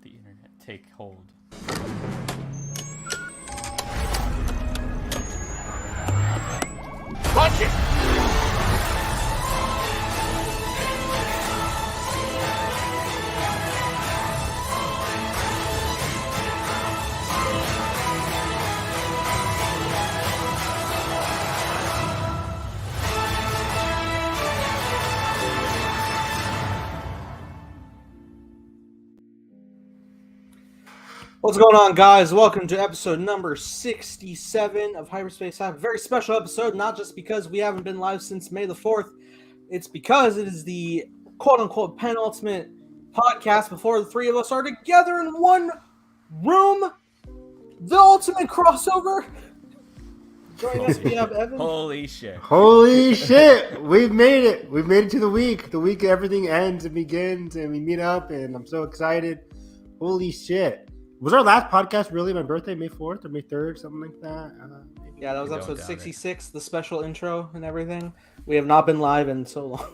the internet take hold. Punch it! What's going on, guys? Welcome to episode number 67 of Hyperspace. I have a very special episode, not just because we haven't been live since May the 4th. It's because it is the quote-unquote penultimate podcast before the three of us are together in one room. The ultimate crossover. Joining us, we have Evan. Holy shit. Holy shit! We've made it. We've made it to the week. The week everything ends and begins and we meet up and I'm so excited. Holy shit. Was our last podcast really my birthday, May 4th or May 3rd, something like that? Yeah, that was episode 66, the special intro and everything. We have not been live in so long.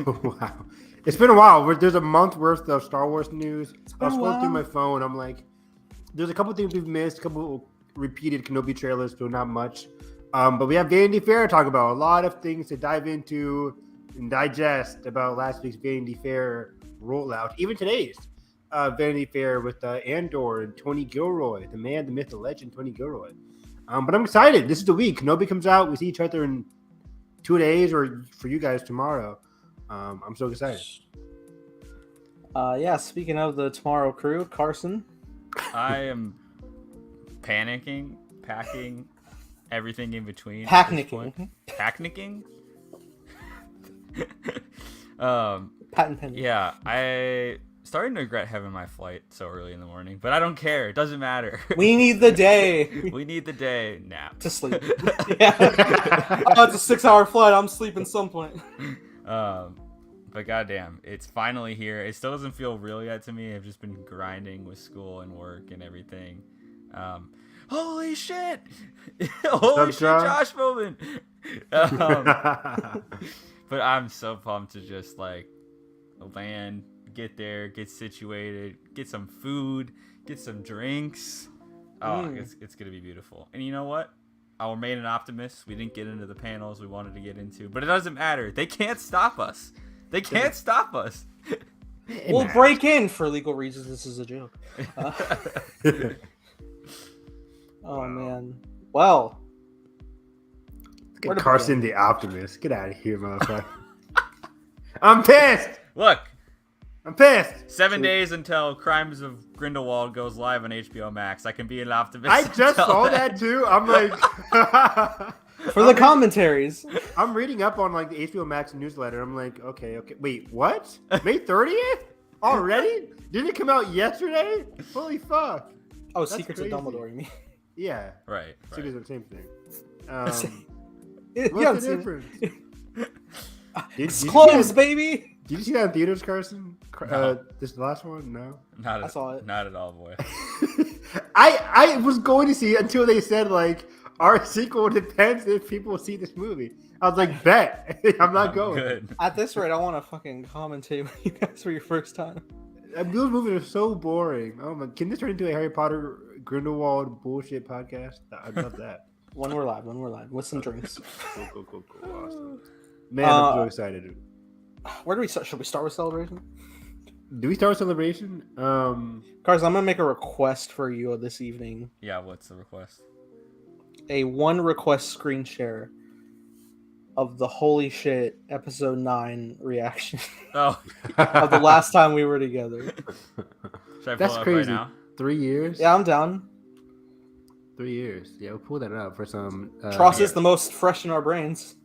Oh, wow. It's been a while. There's a month worth of Star Wars news. I was scrolling through my phone. I'm like, there's a couple things we've missed, a couple repeated Kenobi trailers, so not much. But we have Vanity Fair to talk about. A lot of things to dive into and digest about last week's Vanity Fair rollout. Even today's Vanity Fair with Andor and Tony Gilroy, the man, the myth, the legend, Tony Gilroy. But I'm excited. This is the week. Kenobi comes out. We see each other in 2 days, or for you guys tomorrow. I'm so excited. Yeah, speaking of the tomorrow crew, Carson. I am panicking, packing, everything in between. Packnicking. Packnicking? Patent pending. Yeah, I starting to regret having my flight so early in the morning, but I don't care. It doesn't matter. We need the day. We need the day nap. To sleep. Yeah. Oh, it's a 6-hour flight. I'm sleeping some point. But goddamn, it's finally here. It still doesn't feel real yet to me. I've just been grinding with school and work and everything. Holy shit! Holy shit, Josh moment! But I'm so pumped to just like land, get there, get situated, get some food, get some drinks. Oh, it's gonna be beautiful. And you know what? I remain an optimist. We didn't get into the panels we wanted to get into, but it doesn't matter. They can't stop us. They can't stop us. We'll break in for legal reasons. This is a joke. Oh, man. Well. Get Carson the optimist. Get out of here, motherfucker. I'm pissed. Look. I'm pissed. 7 days until Crimes of Grindelwald goes live on HBO Max. I can be an optimist. I just saw that too. I'm like... For the commentaries. I'm reading up on like the HBO Max newsletter. I'm like, okay. Wait, what? May 30th? Already? Didn't it come out yesterday? Holy fuck. Oh, That's Secrets crazy. of Dumbledore, you mean? Yeah. Right. Secrets are the same thing. Yeah, What's the difference? It's close, baby. Did you see that in theaters, Carson? No. This is the last one? No. I saw it. Not at all, boy. I was going to see it until they said like our sequel depends if people see this movie. I was like, bet. I'm not going. Good. At this rate, I want to fucking commentate with you guys for your first time. Those movies are so boring. Oh my! Can this turn into a Harry Potter Grindelwald bullshit podcast? I'd love that. When we're live, with some drinks. Cool. Awesome. Man, I'm so excited. Where do we start? Should we start with Celebration? Do we start with Celebration? Carson, I'm gonna make a request for you this evening. Yeah, what's the request? A one request screen share of the holy shit episode 9 reaction. Oh. Of the last time we were together. Should I pull That's it up crazy. right now? 3 years? Yeah, I'm down. 3 years. Yeah, we'll pull that up for some... Tross is the most fresh in our brains.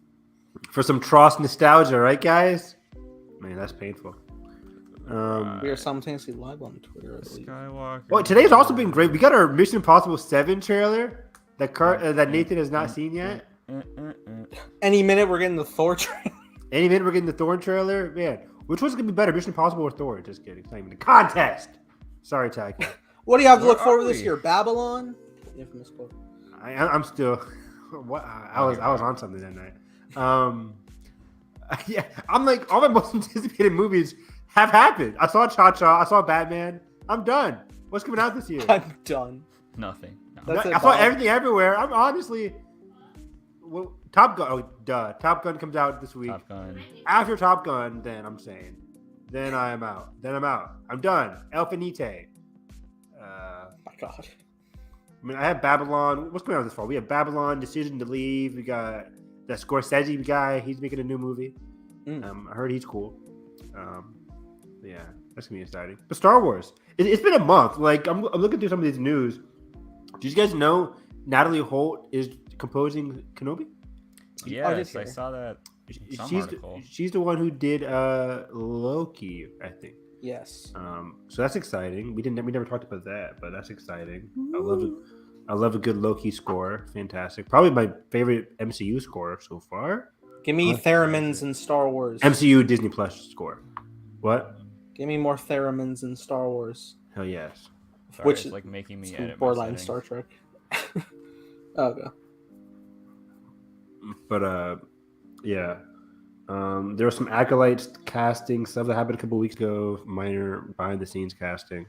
For some Tross nostalgia, right, guys? Man, that's painful. We are simultaneously live on Twitter. I believe. Skywalker. Well, today's also been great. We got our Mission Impossible 7 trailer that Nathan has not seen yet. Any minute we're getting the Thor trailer. Any minute we're getting the Thor trailer. Man, which one's going to be better, Mission Impossible or Thor? Just kidding. It's not even a contest. Sorry, Ty. What do you have to look Where forward are to this we? year? Babylon? Infamous quote. I'm still... What? I was on something that night. Yeah, I'm like, all my most anticipated movies have happened. I saw Cha-Cha. I saw Batman. I'm done. What's coming out this year? I'm done. Nothing. No. That's it, I saw Bob. everything everywhere. I'm honestly. Well, Top Gun. Oh, duh. Top Gun comes out this week. Top Gun. After Top Gun, then I'm saying. Then I am out. I'm done. El Finite. Oh my God. I mean, I have Babylon. What's going on this fall? We have Babylon, Decision to Leave. We got that Scorsese guy. He's making a new movie. I heard he's cool. Yeah, that's gonna be exciting. But Star Wars. It's been a month. Like I'm looking through some of these news. Do you guys know Natalie Holt is composing Kenobi? Yes, I saw that. She's the one who did Loki, I think. Yes. So that's exciting. We never talked about that, but that's exciting. I love a good Loki score. Fantastic. Probably my favorite MCU score so far. Give me theremins in Star Wars. MCU Disney Plus score. What? Give me more theremins in Star Wars. Hell yes. Sorry, Which it's like making me is edit my borderline settings. Star Trek. Okay. But yeah. There was some Acolytes casting stuff that happened a couple weeks ago. Minor behind the scenes casting.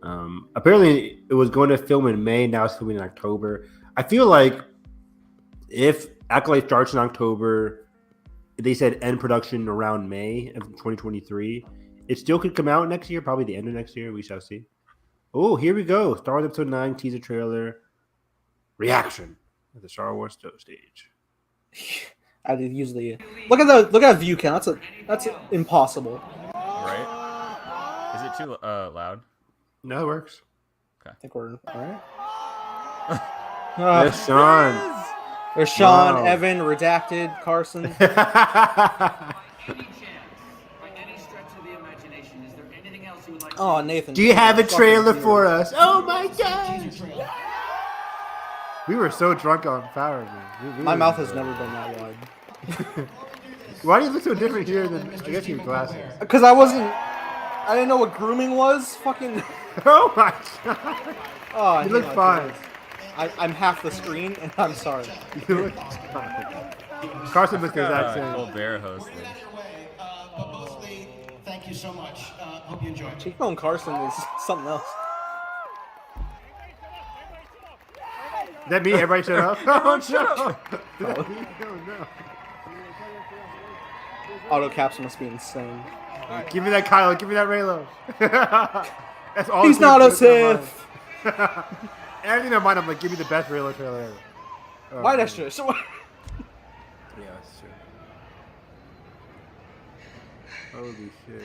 Apparently it was going to film in May. Now it's filming in October. I feel like if Acolyte starts in October, they said end production around May of 2023. It still could come out next year, probably the end of next year. We shall see. Oh, here we go. Star Wars Episode 9 teaser trailer. Reaction at the Star Wars stage. I did usually look at view count. That's impossible. Right? Is it too loud? No, it works. I think we're all right. There's Sean. There's Sean, Wow. Evan, Redacted, Carson. Oh, Nathan. Do you have a trailer for us? Oh my gosh! We were so drunk on Power, man. My mouth has never been that wide. Why do you look so different here than I guess you have glasses? Because I didn't know what grooming was. Fucking. Oh my god! Oh, You look fine. I'm half the screen, and I'm sorry. You look fine. Carson looks the exact same. Full bear hosted. But mostly, thank you so much. Hope you enjoy. Cheekbone Carson is something else. Is that me? Everybody shut up? Oh no! Oh no! Auto caps must be insane. Give me that Kylo. Give me that Raylo. That's all. He's not a Sith. Everything in mind, I'm like, give me the best Raylo trailer ever. Oh, Why man. that shit? So Yeah, that's true. Holy shit.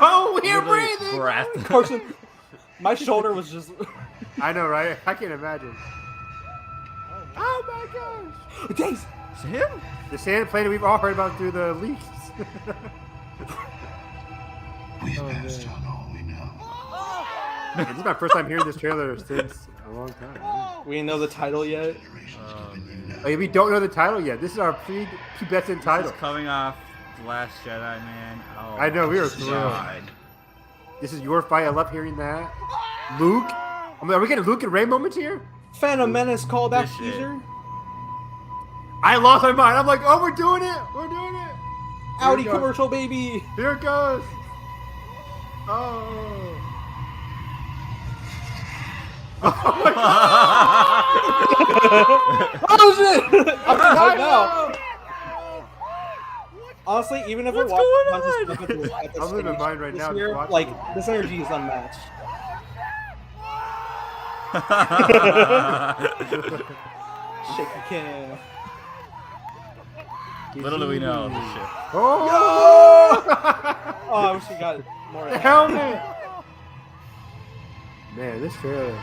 Oh, we're breathing. Breath. Carson, my shoulder was just. I know, right? I can't imagine. Oh my gosh! Days. It's him? The sand planet we've all heard about through the leaks. We've passed on all we know. This is my first time hearing this trailer since a long time. We didn't know the title yet. Oh, yeah, we don't know the title yet. This is our pre-pubescent title. It's coming off The Last Jedi, man. Oh, I know, we were thrilled. God. This is your fight. I love hearing that. Luke? I mean, are we getting Luke and Rey moments here? Phantom Menace callback This shit. teaser. I lost my mind. I'm like, oh, we're doing it. We're doing it. Audi Here it goes. commercial, baby. Here it goes. Oh. Oh shit! I'm right now. Honestly, even if What's I watch going a bunch of stuff on? at the I'm losing stage mine right this now just year, watching like it. this energy is unmatched. Shake the can. Little do we know this shit. Oh! Oh, I wish we got more. The helmet! Man, this trailer.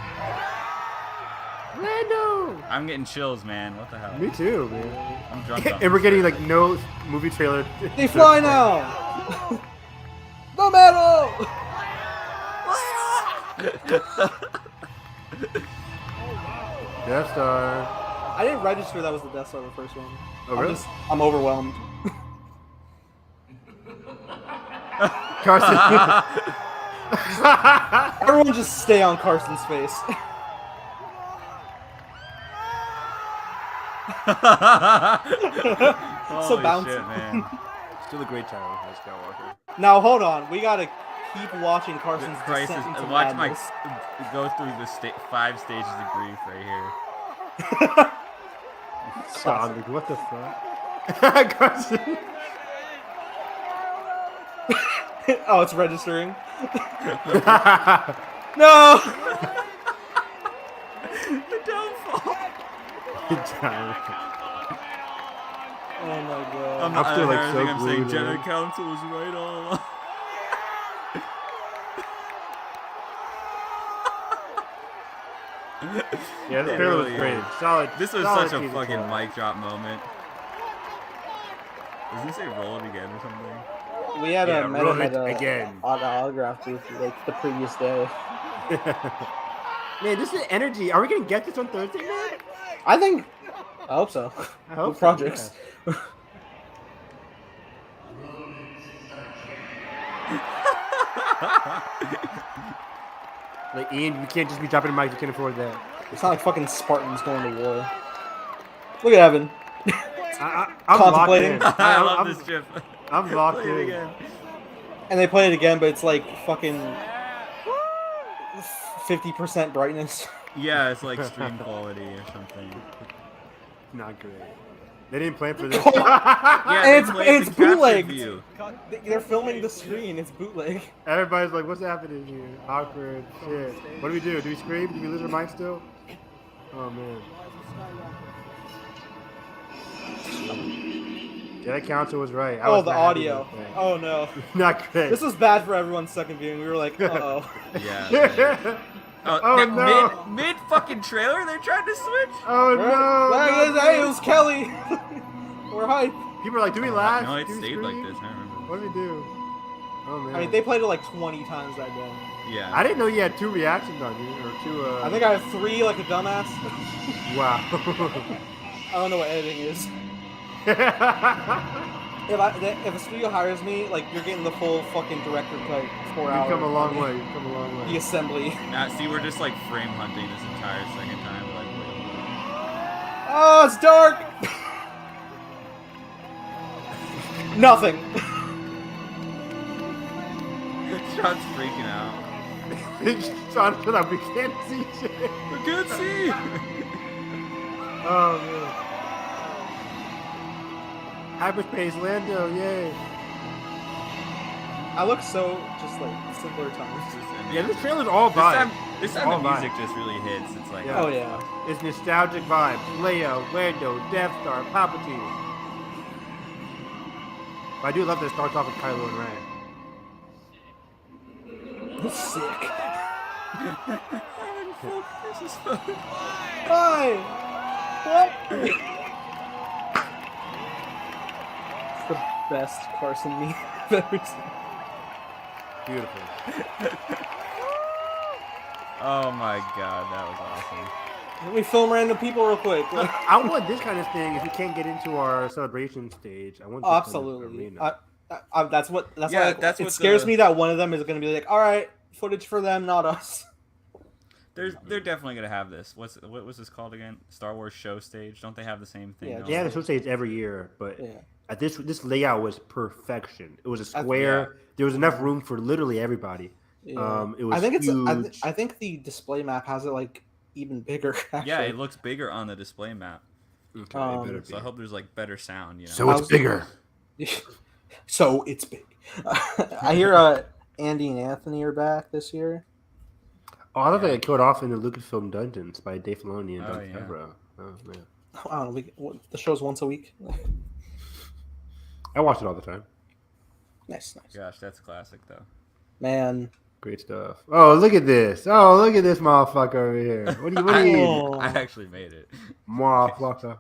Random! I'm getting chills, man. What the hell? Me too, man. I'm drunk on And we're this getting shit. like no movie trailer. They fly now. The metal. Death Star. I didn't register that was the Death Star the first one. Oh, really? I'm overwhelmed. Carson. Everyone just stay on Carson's face. So Holy bouncy. shit, man. Still a great title, Skywalker. Now hold on, we gotta keep watching Carson's Crisis. descent into Watch madness. go through the 5 stages of grief right here. Stop. Like, what the fuck? Carson. Oh, it's registering. No. The downfall. Oh my god. I'm still, like, so I'm saying glued Jedi in. Council was right all along. Yeah, this It trailer was really great. is. Solid. This was solid such a teaser fucking trailer. mic drop moment. Does he say roll it again or something? We had Yeah, a roll meta it again. autograph booth like the previous day. Man, this is energy. Are we gonna get this on Thursday, man? I hope so. I hope With so, projects. Like, Ian, we can't just be dropping the mic. We can't afford that. It's not like fucking Spartans going to war. Look at Evan. I'm Contemplating. locked in. I love I'm, this GIF. I'm locked Play it in. again. And they play it again, but it's like fucking 50% brightness. Yeah, it's like stream quality or something. Not great. They didn't plan for this. Yeah, And they played it's the capture bootlegged. view. They're filming the screen. It's bootleg. Everybody's like, what's happening here? Awkward. Shit. What do we do? Do we scream? Do we lose our mind still? Oh, man. Jedi Council was right. I Oh, was the not happy audio. with that. Oh no. Not great. This was bad for everyone's second viewing. We were like, uh-oh. Yeah. Oh, no. Mid fucking trailer, they're trying to switch. Oh, no. Hey, it was Kelly. We're hype. People are like, do we laugh? No, it Do we stayed scream? like this. I remember. What do we do? Oh, man. I mean, they played it like 20 times that day. Yeah. I didn't know you had 2 reactions on you, or 2, I think I have 3 like a dumbass. Wow. I don't know what editing is. If a studio hires me, like, you're getting the full fucking director cut 4 hours. You've come a long way. You've come a long way. The assembly. See, we're just like frame hunting this entire second time. Like, Oh, it's dark! Nothing. Sean's freaking out. Sean, shut up. We can't see shit. We can't see. Oh, man. Hyperspace, Lando, yay. I look so just like simpler times. Yeah, this trailer's all This vibe. time, this time All the music vibe. just really hits. It's like, Yeah. Oh yeah. It's nostalgic vibes. Leia, Lando, Death Star, Palpatine. But I do love that it starts off with Kylo and Rey. Sick. this is fun. Hi. What? It's the best Carson meme I've ever seen. Beautiful. Oh my god, that was awesome. Let me film random people real quick. I want this kind of thing if we can't get into our celebration stage. I want this Oh, kind of absolutely. arena. That's what. Yeah, why that's it what scares the- me that one of them is going to be like, all right, footage for them, not us. They're definitely gonna have this. What was this called again? Star Wars show stage. Don't they have the same thing? Yeah, going They have on? the show stage every year, but Yeah. at this layout was perfection. It was a square. There was enough room for literally everybody. Yeah. It was I think it's. huge. I think the display map has it like even bigger. Actually. Yeah, it looks bigger on the display map. Okay, Um, better So I be. hope there's like better sound. You know. So it's How's- bigger. So it's big. I hear Andy and Anthony are back this year. Oh, I thought they got killed off in the Lucasfilm Dungeons by Dave Filoni and Oh, Jon yeah. Favreau. Oh man, I don't know. The show's once a week. I watch it all the time. Nice. Gosh, that's classic though. Man. Great stuff. Oh, look at this. Oh, look at this motherfucker over here. What do you eating? Oh. I actually made it. Motherfucker.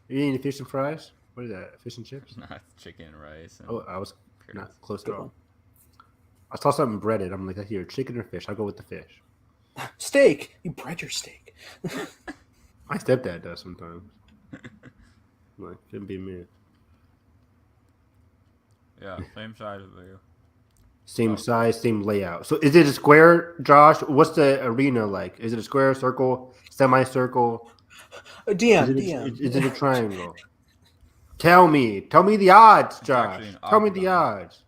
You eating fish and fries? What is that? Fish and chips? Not chicken and rice. And Oh, I was not close at Good all. one. I saw something breaded. I'm like, here, chicken or fish? I'll go with the fish. Steak. You bread your steak. My stepdad does sometimes. Like, shouldn't be me. Yeah, same size of you. Same size, same layout. So is it a square, Josh? What's the arena like? Is it a square, circle, semicircle? DM. Is it a triangle? Tell me the odds, Josh. actually an Tell me the octagon. odds.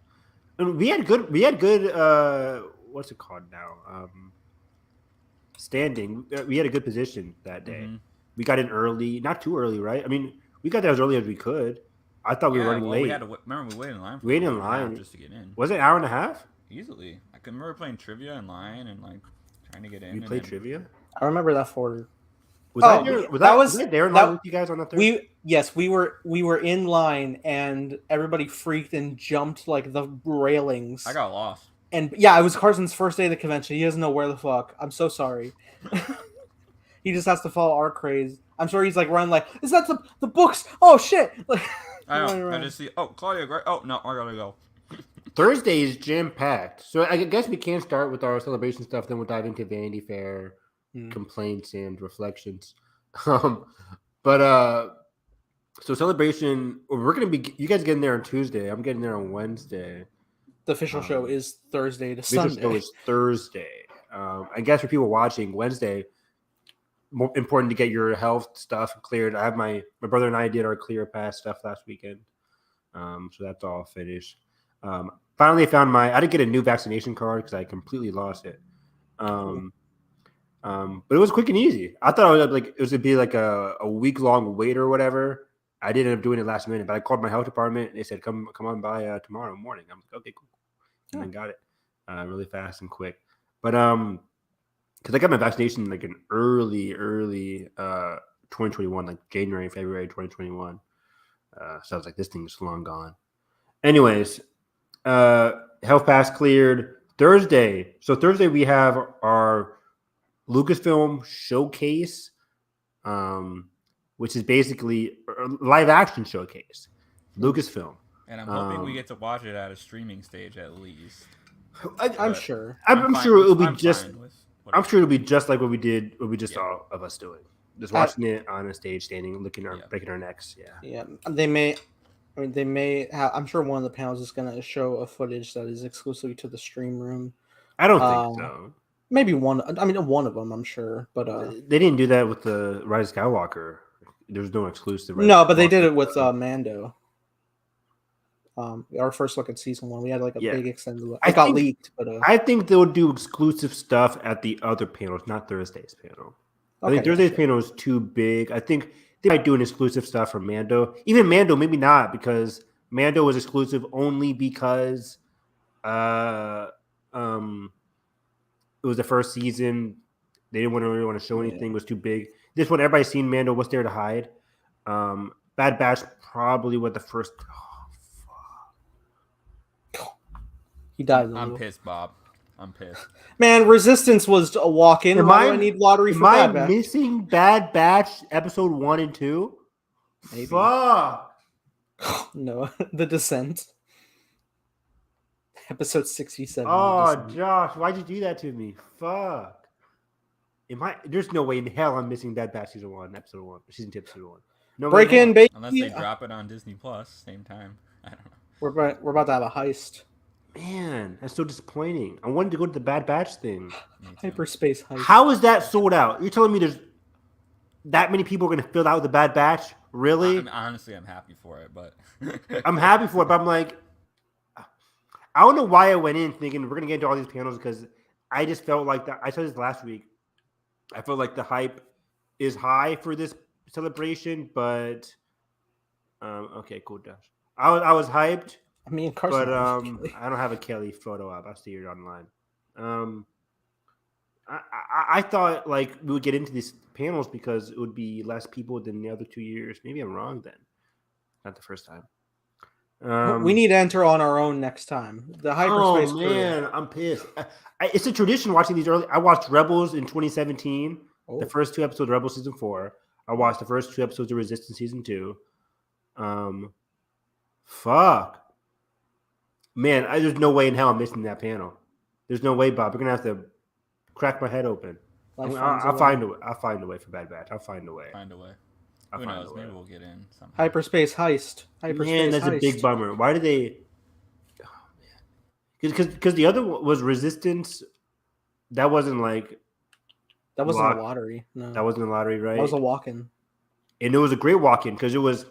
And we had good. What's it called now? Standing. We had a good position that day. Mm-hmm. We got in early, not too early, right? I mean, we got there as early as we could. I thought we were running late. We had to remember we waited in line for Waited an in hour and a half line just to get in. Was it an hour and a half? Easily. I can remember playing trivia in line and like trying to get in. You played trivia? I remember that for. Was I there in line with you guys on the third? We were in line and everybody freaked and jumped like the railings. I got lost. And yeah, it was Carson's first day of the convention. He doesn't know where the fuck. I'm so sorry. He just has to follow our craze. I'm sure he's like running like, is that the books? Oh shit! I know. I just see. Oh, Claudia, great. Oh no, I gotta go. Thursday is jam packed, so I guess we can start with our celebration stuff. Then we'll dive into Vanity Fair complaints and reflections. So celebration. We're gonna be. You guys getting there on Tuesday. I'm getting there on Wednesday. The official show is Thursday to Sunday. Sunday. The official show is Thursday. I guess for people watching, Wednesday. More important to get your health stuff cleared. I have my brother and I did our Clear Pass stuff last weekend, so that's all finished. Finally found I didn't get a new vaccination card because I completely lost it. But it was quick and easy. I thought it was gonna be like a week long wait or whatever. I didn't end up doing it last minute, but I called my health department and they said come on by tomorrow morning. I'm like, okay, cool, and I got it really fast and quick. But because I got my vaccination like in early 2021, like January, February 2021. So I was like, this thing's long gone. Anyways, health pass cleared Thursday. So Thursday we have our Lucasfilm showcase, which is basically a live action showcase. Lucasfilm. And I'm hoping we get to watch it at a streaming stage at least. I'm sure. I'm sure it'll be just. I'm sure it'll be just like what we just saw of us doing. Just watching it on a stage, standing, breaking our necks. Yeah. They may have, I'm sure one of the panels is going to show a footage that is exclusively to the stream room. I don't think so. Maybe one. I mean, one of them, I'm sure. But they didn't do that with the Rise of Skywalker. There was no exclusive. No, but they did it with Mando. Our first look at season 1, we had like a big extended look. It got leaked, but I think they'll do exclusive stuff at the other panels, not Thursday's panel. I think Thursday's panel is too big. I think they might do an exclusive stuff for Mando. Even Mando, maybe not, because Mando was exclusive only because it was the first season. They didn't really want to show anything. It was too big. This one, everybody's seen Mando. What's there to hide? Bad Batch probably was the first. He died. I'm pissed, Bob. I'm pissed. Man, Resistance was a walk-in. Why do I need lottery for Bad Batch? Am I missing Bad Batch episode 1 and 2? Maybe. Fuck. No, The Descent. Episode 67. Oh, Josh, why'd you do that to me? Fuck. There's no way in hell I'm missing Bad Batch season 1, episode 1, season 2, episode 1. No Break in, baby. Unless they drop it on Disney Plus same time. I don't know. We're about to have a heist. Man, that's so disappointing. I wanted to go to the Bad Batch thing. Hyperspace heist. How is that sold out? You're telling me there's that many people are going to fill out with the Bad Batch? Really? Honestly, I'm happy for it, but I'm happy for it, but I'm like, I don't know why I went in thinking we're going to get into all these panels because I just felt like that. I said this last week. I felt like the hype is high for this celebration, but okay, cool, Josh. I was hyped. Me and Carson. But I don't have a Kelly photo up. I'll see it online. I thought like we would get into these panels because it would be less people than the other 2 years. Maybe I'm wrong then. Not the first time. We need to enter on our own next time. The Hyperspace. Oh man, I'm pissed. It's a tradition watching these early. I watched Rebels in 2017. The first 2 episodes of Rebels season 4. I watched the first 2 episodes of Resistance season 2. Fuck. Man, there's no way in hell I'm missing that panel. There's no way, Bob. We're gonna have to crack my head open. I'll find a way. I'll find a way for Bad Batch. I'll find a way. Who knows? Maybe we'll get in somehow. Hyperspace heist. Man, that's a big bummer. Why did they? Oh man, because the other one was Resistance. That wasn't like. That wasn't a lottery. No, that wasn't a lottery, right? That was a walk-in. And it was a great walk-in because it was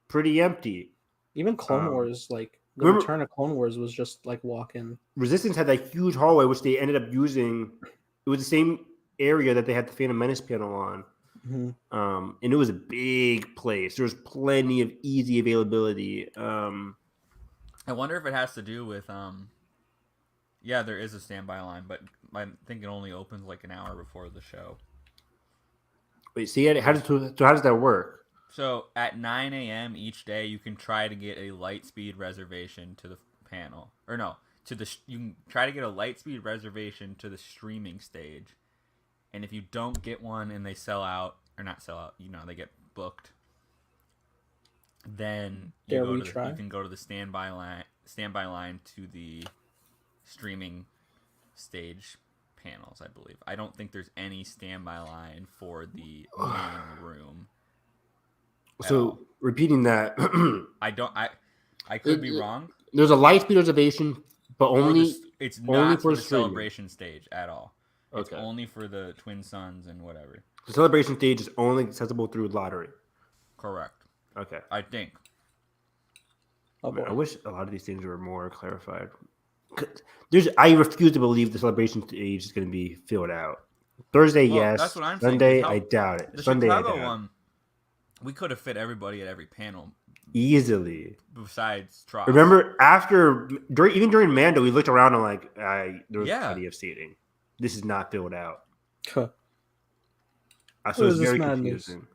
pretty empty. Even Clone Wars, like The Return of Clone Wars was just like walk-in. Resistance had that huge hallway, which they ended up using. It was the same area that they had the Phantom Menace panel on. Mm-hmm. And it was a big place. There was plenty of easy availability. I wonder if it has to do with yeah, there is a standby line, but I think it only opens like an hour before the show. Wait, see, how does that work? So at 9 a.m. each day, you can try to get a light speed reservation to the panel, or no, you can try to get a light speed reservation to the streaming stage, and if you don't get one and they sell out or not sell out, they get booked. Then you can go to the standby line to the streaming stage panels. I believe. I don't think there's any standby line for the main room. So repeating that, I could be wrong. There's a light speed reservation, but it's only not for the streaming. celebration stage at all. It's Okay. only for the Twin Suns and whatever. The celebration stage is only accessible through lottery. Correct. Okay. I think. I wish a lot of these things were more clarified. I refuse to believe the celebration stage is going to be filled out. Thursday, yes. That's what I'm Sunday, saying. I doubt it. The Sunday, I Chicago doubt one, we could have fit everybody at every panel. Easily. Besides Tross. Remember, even during Mando, we looked around and like, there was plenty of seating. This is not filled out. Huh. So it's very confusing.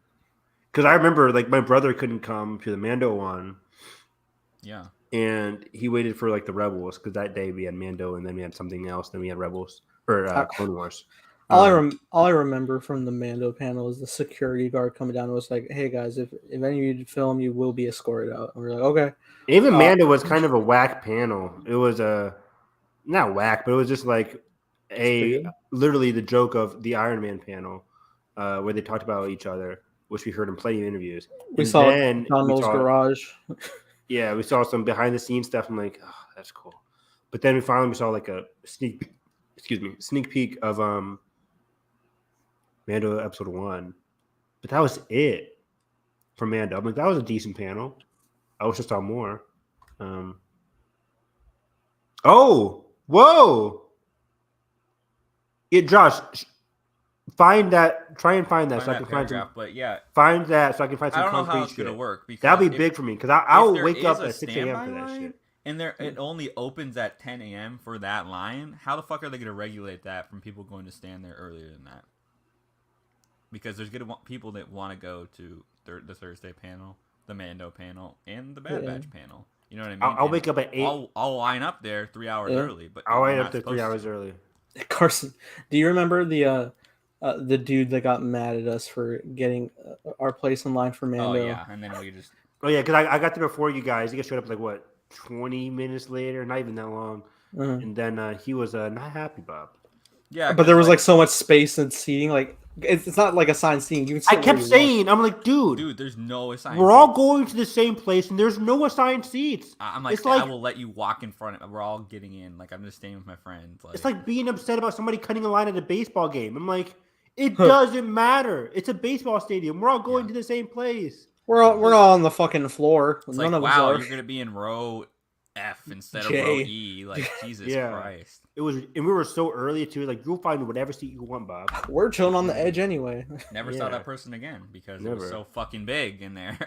Because I remember, like, my brother couldn't come to the Mando one. Yeah. And he waited for, like, the Rebels, because that day we had Mando, and then we had something else, then we had Rebels, or Clone Wars. All I remember from the Mando panel is the security guard coming down and was like, "Hey guys, if any of you film, you will be escorted out." And we're like, "Okay." Even Mando was kind of a whack panel. It was not whack, but it was just like literally the joke of the Iron Man panel, where they talked about each other, which we heard in plenty of interviews. We saw Donald's garage. Yeah, we saw some behind the scenes stuff. I'm like, oh, that's cool. But then we saw like a sneak peek of Mando episode 1. But that was it for Mando. I'm like, that was a decent panel. I wish I saw more. Oh, whoa. Josh, try and find that so I can find some. But yeah, find that so I can find some. I don't know concrete how it's shit. gonna work because that'll be big for me because I will wake up at 6 a.m. for that shit. And it only opens at 10 a.m. for that line. How the fuck are they gonna regulate that from people going to stand there earlier than that? Because there's gonna want people that want to go to the Thursday panel, the Mando panel, and the Bad Batch panel. You know what I mean? I'll wake up at 8. I'll line up there 3 hours early, but I'll line up there 3 hours early. Carson, do you remember the dude that got mad at us for getting our place in line for Mando? Oh yeah, and then we just. Oh yeah, because I got there before you guys. You guys showed up like what, 20 minutes later? Not even that long. Mm-hmm. And then he was not happy, Bob. Yeah, but there was like so much space and seating. Like it's not like assigned seating. You can I kept saying, I'm like, dude, there's no assigned. We're all going to the same place, and there's no assigned seats. I'm like, I will let you walk in front of. We're all getting in. Like I'm just staying with my friends. Like, it's like being upset about somebody cutting a line at a baseball game. I'm like, it doesn't matter. It's a baseball stadium. We're all going to the same place. We're all on the fucking floor. It's None like, of wow, us are. you're gonna be in row F instead of row E. Like Jesus Christ. It was, and we were so early too. Like you'll find whatever seat you want, Bob. We're chilling on the edge anyway. Never saw that person again because it was so fucking big in there.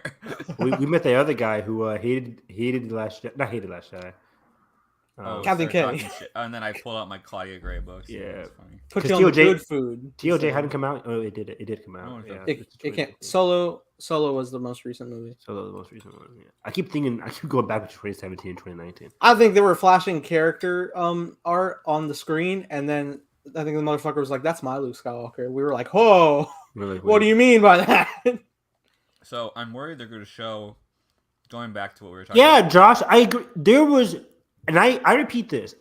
we met the other guy who hated the Last Jedi. Not hated Last Jedi. Captain K. And then I pulled out my Claudia Gray books. Yeah, it's funny. Put you on the good food. TOJ hadn't come out. Oh, it did. It did come out. It can't. Solo was the most recent movie. Solo the most recent one. Yeah. I keep going back to 2017 and 2019. I think they were flashing character art on the screen, and then I think the motherfucker was like, "That's my Luke Skywalker." We were like, "Oh, what do you mean by that?" So I'm worried they're going to show. Going back to what we were talking. Yeah, Josh, I agree. There was. And I repeat this.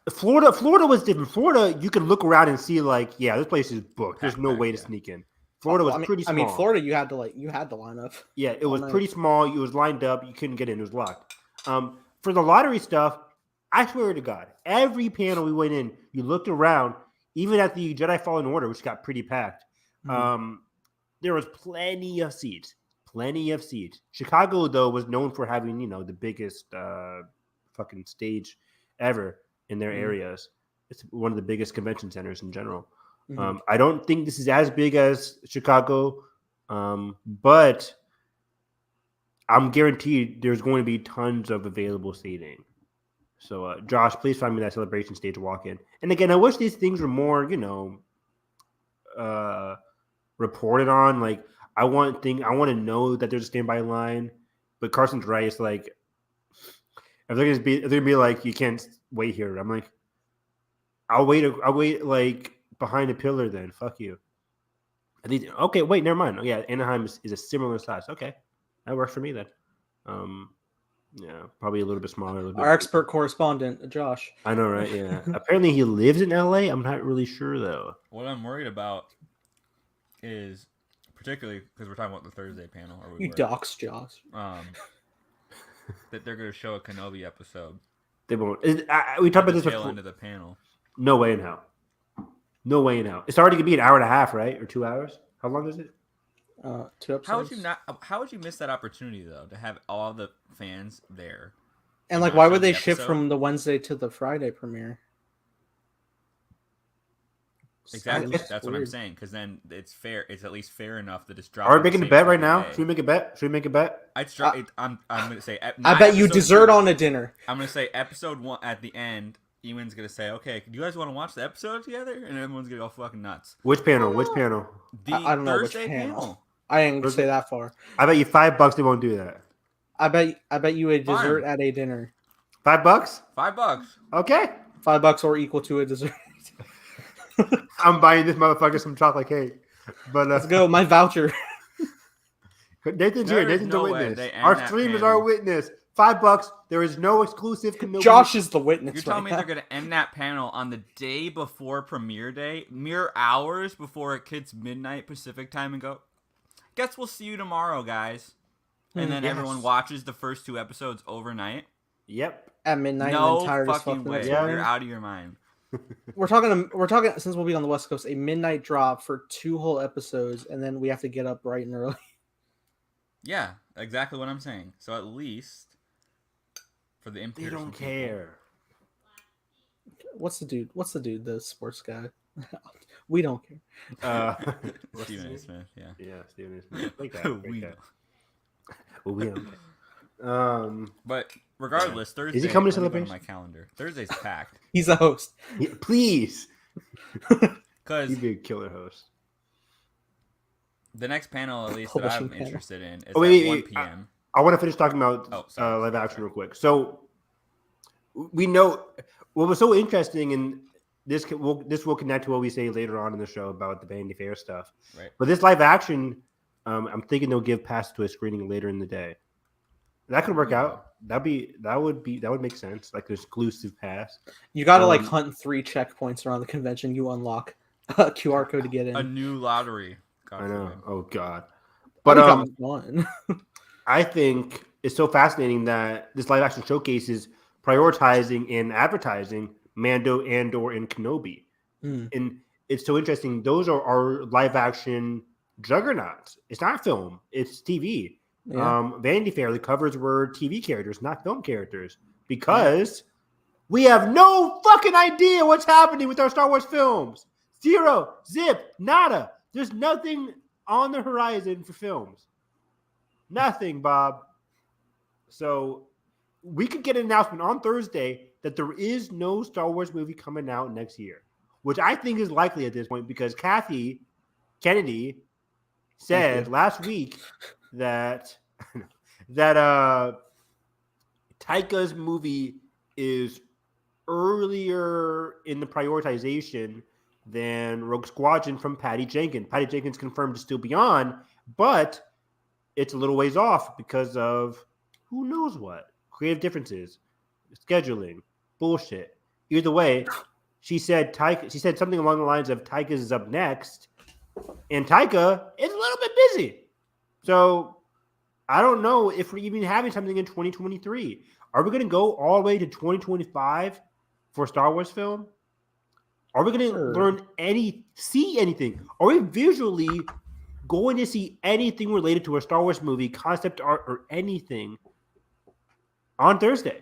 Florida was different. Florida, you could look around and see like, yeah, this place is booked. There's no way to sneak in. Florida was pretty small. I mean, Florida, you had to line up. Yeah, it was pretty small. It was lined up. You couldn't get in. It was locked. For the lottery stuff, I swear to God, every panel we went in, you looked around, even at the Jedi Fallen Order, which got pretty packed. There was plenty of seats. Chicago, though, was known for having, the biggest fucking stage ever in their areas. It's one of the biggest convention centers in general. I don't think this is as big as Chicago, but I'm guaranteed there's going to be tons of available seating. So, Josh, please find me that celebration stage walk-in. And again, I wish these things were more, reported on. Like, I want to know that there's a standby line. But Carson's right. It's like, if they're gonna be like, you can't wait here. I'm like, I'll wait like behind a pillar. Then fuck you. Okay, wait, never mind. Oh, yeah, Anaheim is a similar size. Okay, that works for me then. Yeah, probably a little bit smaller. Our expert correspondent, Josh. I know, right? Yeah. Apparently, he lives in LA. I'm not really sure though. What I'm worried about is, particularly because we're talking about the Thursday panel. You dox, Josh. That they're going to show a Kenobi episode. They won't. We talked about this tail before. End of the panel. No way in hell. No way in hell. It's already gonna be an hour and a half, right, or 2 hours? How long is it? 2 episodes. How would you miss that opportunity though to have all the fans there? And like, why would they shift from the Wednesday to the Friday premiere? Exactly. That's what I'm saying. Because then it's fair. It's at least fair enough to just drop. Are we making a bet right now? Should we make a bet? I'm going to say. I bet you dessert on a dinner. I'm going to say episode 1 at the end. Ewan's going to say, "Okay, do you guys want to watch the episode together?" And everyone's going to go fucking nuts. Which panel? The I don't know Thursday which panel. I ain't gonna say that far. I bet you $5 they won't do that. I bet you a dessert at a dinner. $5? $5. Okay. $5 or equal to a dessert. I'm buying this motherfucker some chocolate cake. But let's go. My voucher. Nathan's here. Nathan's a witness. Our stream is our witness. $5. There is no exclusive. Josh is the witness. You're telling me they're gonna end that panel on the day before premiere day, mere hours before it hits midnight Pacific time, and go, "Guess we'll see you tomorrow, guys." And then everyone watches the first 2 episodes overnight. Yep. At midnight. No fucking way. You're out of your mind. We're talking since we'll be on the West Coast, a midnight drop for 2 whole episodes, and then we have to get up bright and early. Yeah, exactly what I'm saying. So at least for the they don't care. What's the dude? The sports guy. We don't care. Stephen A. Smith. Yeah. Yeah, Stephen A. Smith. Like that. We don't care. But regardless, Thursday is he coming to celebration? celebration? My calendar. Thursday's packed. He's a host. Yeah, please. Because he'd be a killer host. The next panel, at least that I'm interested in, is at 1 p.m. I want to finish talking about live action real quick. So we know what was so interesting, and this will connect to what we say later on in the show about the Vanity Fair stuff. Right. But this live action, I'm thinking they'll give pass to a screening later in the day. That could work out. That would make sense. Like an exclusive pass. You got to hunt 3 checkpoints around the convention. You unlock a QR code to get in. A new lottery. I know. Oh God. But one. I think it's so fascinating that this live action showcase is prioritizing and advertising Mando, Andor, and Kenobi. And it's so interesting. Those are our live action juggernauts. It's not film. It's TV. Yeah. Vanity Fair, the covers were TV characters, not film characters, because we have no fucking idea what's happening with our Star Wars films. Zero, zip, nada. There's nothing on the horizon for films. Nothing, Bob. So we could get an announcement on Thursday that there is no Star Wars movie coming out next year, which I think is likely at this point because Kathy Kennedy said last week that Taika's movie is earlier in the prioritization than Rogue Squadron from Patty Jenkins. Patty Jenkins confirmed to still be on, but it's a little ways off because of who knows what. Creative differences, scheduling, bullshit. Either way, she said something along the lines of Taika is up next, and Taika is a little bit busy. So I don't know if we're even having something in 2023. Are we going to go all the way to 2025 for a Star Wars film? Are we going to see anything? Are we visually going to see anything related to a Star Wars movie, concept art, or anything on Thursday?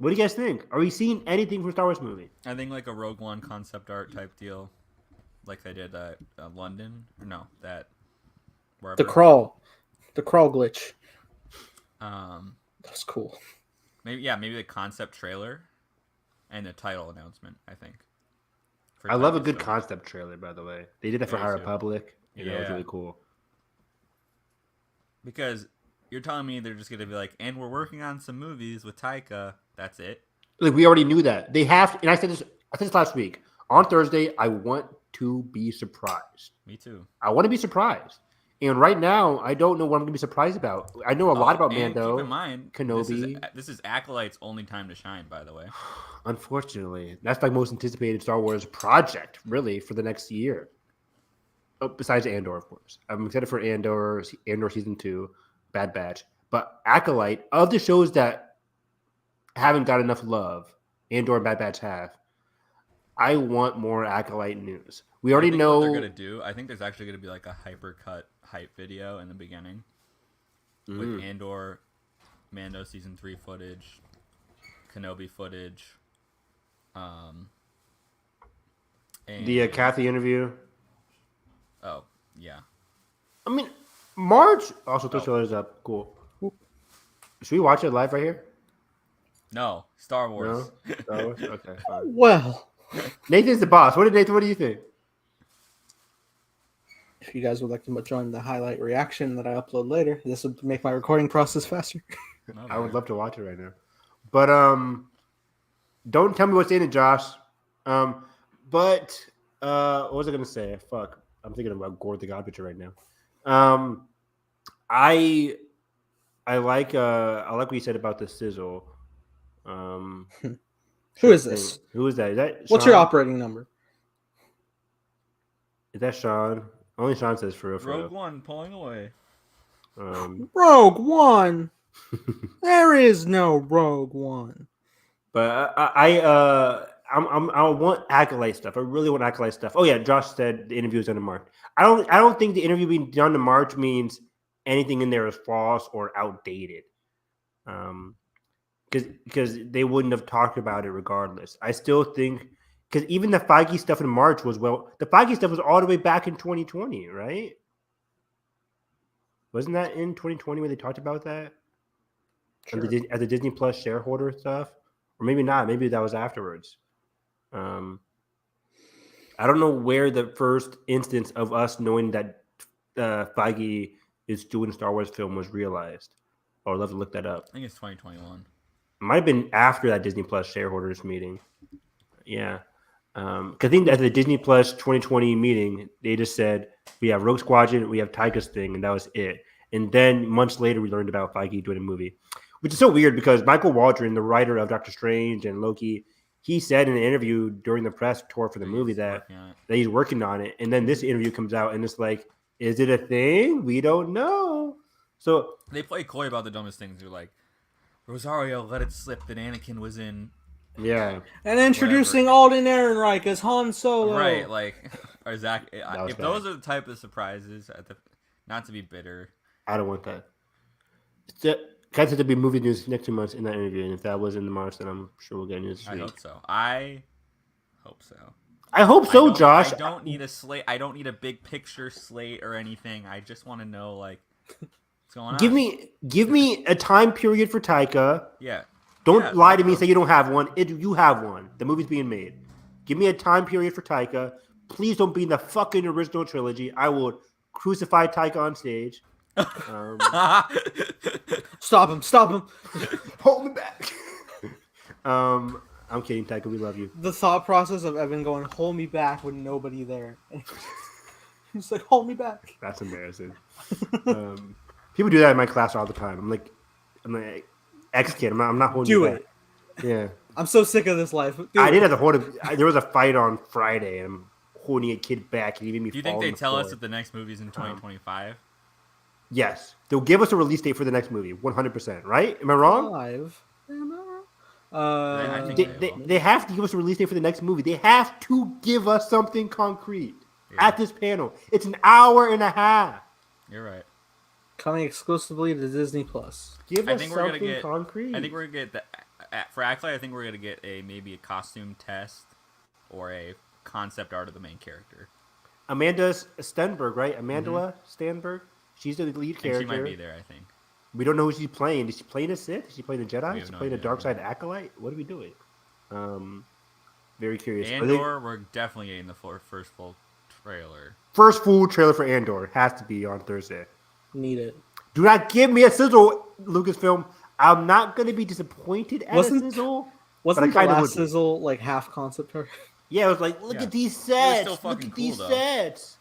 What do you guys think? Are we seeing anything from Star Wars movie? I think like a Rogue One concept art type deal, like they did at London. Or no, that wherever. The crawl glitch. That's cool. Maybe the concept trailer, and the title announcement. I think. I love a good concept trailer, by the way. They did that for High Republic. That was really cool. Because you're telling me they're just gonna be like, and we're working on some movies with Taika. That's it. Like we already knew that they have, and I said this last week on Thursday. I want to be surprised. Me too. I want to be surprised, and right now I don't know what I'm going to be surprised about. I know a lot about Mando. Keep in mind, Kenobi. This is Acolyte's only time to shine. By the way, unfortunately, that's my most anticipated Star Wars project, really, for the next year. Oh, besides Andor, of course, I'm excited for Andor season 2, Bad Batch, but Acolyte of the shows that haven't got enough love, Andor and Bad Batch have. I want more Acolyte news. We already know what they're gonna do. I think there's actually gonna be like a hypercut hype video in the beginning with Andor, Mando season 3 footage, Kenobi footage, and the Kathy interview. Oh yeah. I mean, March also throw trailers up. Cool. Should we watch it live right here? No, Star Wars. No? Star Wars? Okay, fine. Well, Nathan's the boss. Nathan, what do you think? if you guys would like to join the highlight reaction that I upload later, this would make my recording process faster. I would love to watch it right now. But don't tell me what's in it, Josh. What was I gonna say? Fuck. I'm thinking about Gord the God Butcher right now. I like what you said about the sizzle. Who is this? Who is that? Is that Sean? What's your operating number? Is that Sean? Only Sean says for real. Rogue One pulling away. Rogue One. There is no Rogue One. But I want Acolyte stuff. I really want Acolyte stuff. Oh yeah, Josh said the interview is done in March. I don't think the interview being done in March means anything in there is false or outdated. Because they wouldn't have talked about it regardless. I still think because even the Feige stuff in March was the Feige stuff was all the way back in 2020, right? Wasn't that in 2020 when they talked about that? Sure. As the Disney Plus shareholder stuff? Or maybe not. Maybe that was afterwards. I don't know where the first instance of us knowing that Feige is doing a Star Wars film was realized. I'd love to look that up. I think it's 2021. Might have been after that Disney Plus shareholders meeting. Yeah. Because I think at the Disney Plus 2020 meeting, they just said, we have Rogue Squadron, we have Taika's thing, and that was it. And then months later, we learned about Feige doing a movie, which is so weird because Michael Waldron, the writer of Doctor Strange and Loki, he said in an interview during the press tour for the movie that he's working on it. And then this interview comes out and it's like, is it a thing? We don't know. So they play coy about the dumbest things. They're like, Rosario let it slip that Anakin was in. Yeah. And introducing Alden Ehrenreich as Han Solo. Right, like, or Zach. If those are the type of surprises, not to be bitter. I don't want that. Kat said there'll be movie news next 2 months in that interview, and if that was in the March, then I'm sure we'll get news this week. I hope so. I hope so, Josh. I don't need a slate. I don't need a big picture slate or anything. I just want to know, like, what's going on. Give me a time period for Taika. Yeah. Don't lie to me and say you don't have one. You have one. The movie's being made. Give me a time period for Taika. Please don't be in the fucking original trilogy. I will crucify Taika on stage. Stop him! Hold me back. I'm kidding, Taika. We love you. The thought process of Evan going, hold me back with nobody there. He's like, hold me back. That's embarrassing. People do that in my class all the time. I'm like ex-kid. I'm not holding you back. Do it. Yeah. I'm so sick of this life. Dude. I did have to hold him. There was a fight on Friday, and I'm holding a kid back. And he made me. Do you think they tell us that the next movie's in 2025? Yes, they'll give us a release date for the next movie, 100%. Right? Am I wrong? I think they have to give us a release date for the next movie. They have to give us something concrete at this panel. It's an hour and a half. You're right. Coming exclusively to Disney Plus. Give us something concrete. I think we're gonna get for Acolyte, I think we're gonna get maybe a costume test or a concept art of the main character. Amanda Stenberg, right? Amanda Stenberg. She's the lead character. She might be there, I think. We don't know who she's playing. Is she playing a Sith? Is she playing a Jedi? Is she no playing a idea. dark side Acolyte? What are we doing? Very curious. Andor, we're definitely getting the first full trailer. First full trailer for Andor has to be on Thursday. Need it. Do not give me a sizzle, Lucasfilm. I'm not going to be disappointed at a sizzle. Wasn't the last sizzle like half concept art? Yeah, it was like, look at these It was sets. still Look fucking at these cool, sets.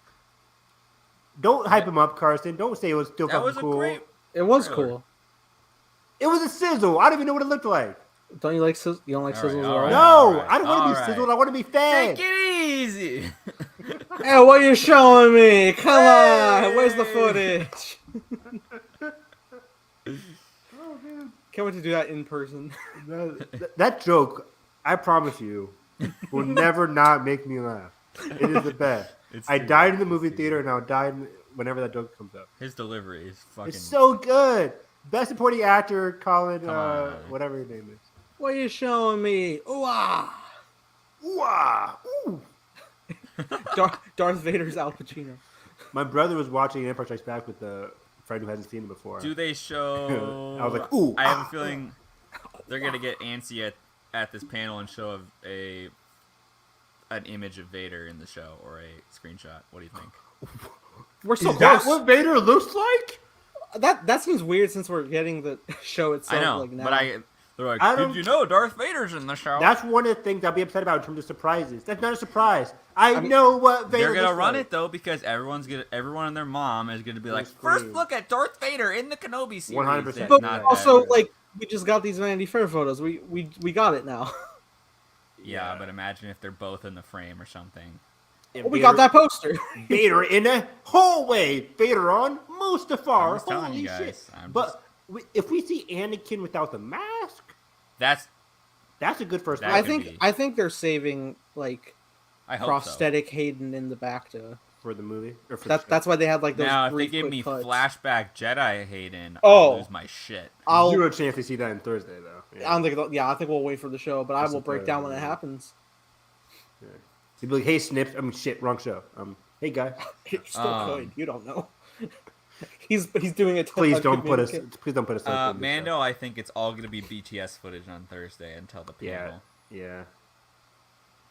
Don't hype him up, Carson. Don't say it was still fucking cool. Great It was trailer. cool. It was a sizzle. I don't even know what it looked like. Don't you like sizzle? You don't like sizzles at all? No, I don't want to be sizzled. I want to be fed. Take it easy. Hey, what are you showing me? Come on. Where's the footage? Can't wait to do that in person. That joke, I promise you, will never not make me laugh. It is the best. I died in the movie theater, and I'll die whenever that joke comes up. His delivery is fucking. It's so good. Best supporting actor, Colin, whatever your name is. What are you showing me? Ooh ah! Ooh, ah, ooh. Darth Vader's Al Pacino. My brother was watching Empire Strikes Back with a friend who hasn't seen it before. Do they show? I was like, ooh. I have a feeling they're gonna get antsy at this panel and show an image of Vader in the show or a screenshot. What do you think? We're so Is that close. what Vader looks like? That seems weird since we're getting the show itself. I know, like now. but they're like, did you know Darth Vader's in the show? That's one of the things I'll be upset about in terms of surprises. That's not a surprise. I know what Vader They're gonna looks run like. it though because everyone and their mom is gonna be like, That's first great. look at Darth Vader in the Kenobi series. 100%. It's But not also, that- like, we just got these Vanity Fair photos. We got it now. yeah, but imagine if they're both in the frame or something. And We got that poster. Vader in a hallway. Vader on Mustafar. I'm just telling Holy you guys. shit! But if we see Anakin without the mask, That's that's a good first. That I could look be. think I think they're saving like I hope prosthetic Hayden in the back to. for the movie. Or for That's why they had like so. those. Now, if they brief give quick me cuts. flashback Jedi Hayden, Oh. I'll lose my shit. I'll. zero chance they see that on Thursday though. I don't think. Yeah, I think we'll wait for the show, but I That's will a break fair down when it idea. happens. He'd be like, "Hey, Snips." I mean, shit, wrong show. Hey, guys. You're still good. You don't know. he's doing it. Please don't put us. Please don't put us. on this Mando, I think it's all gonna be BTS footage on Thursday until the show. Yeah, panel. yeah.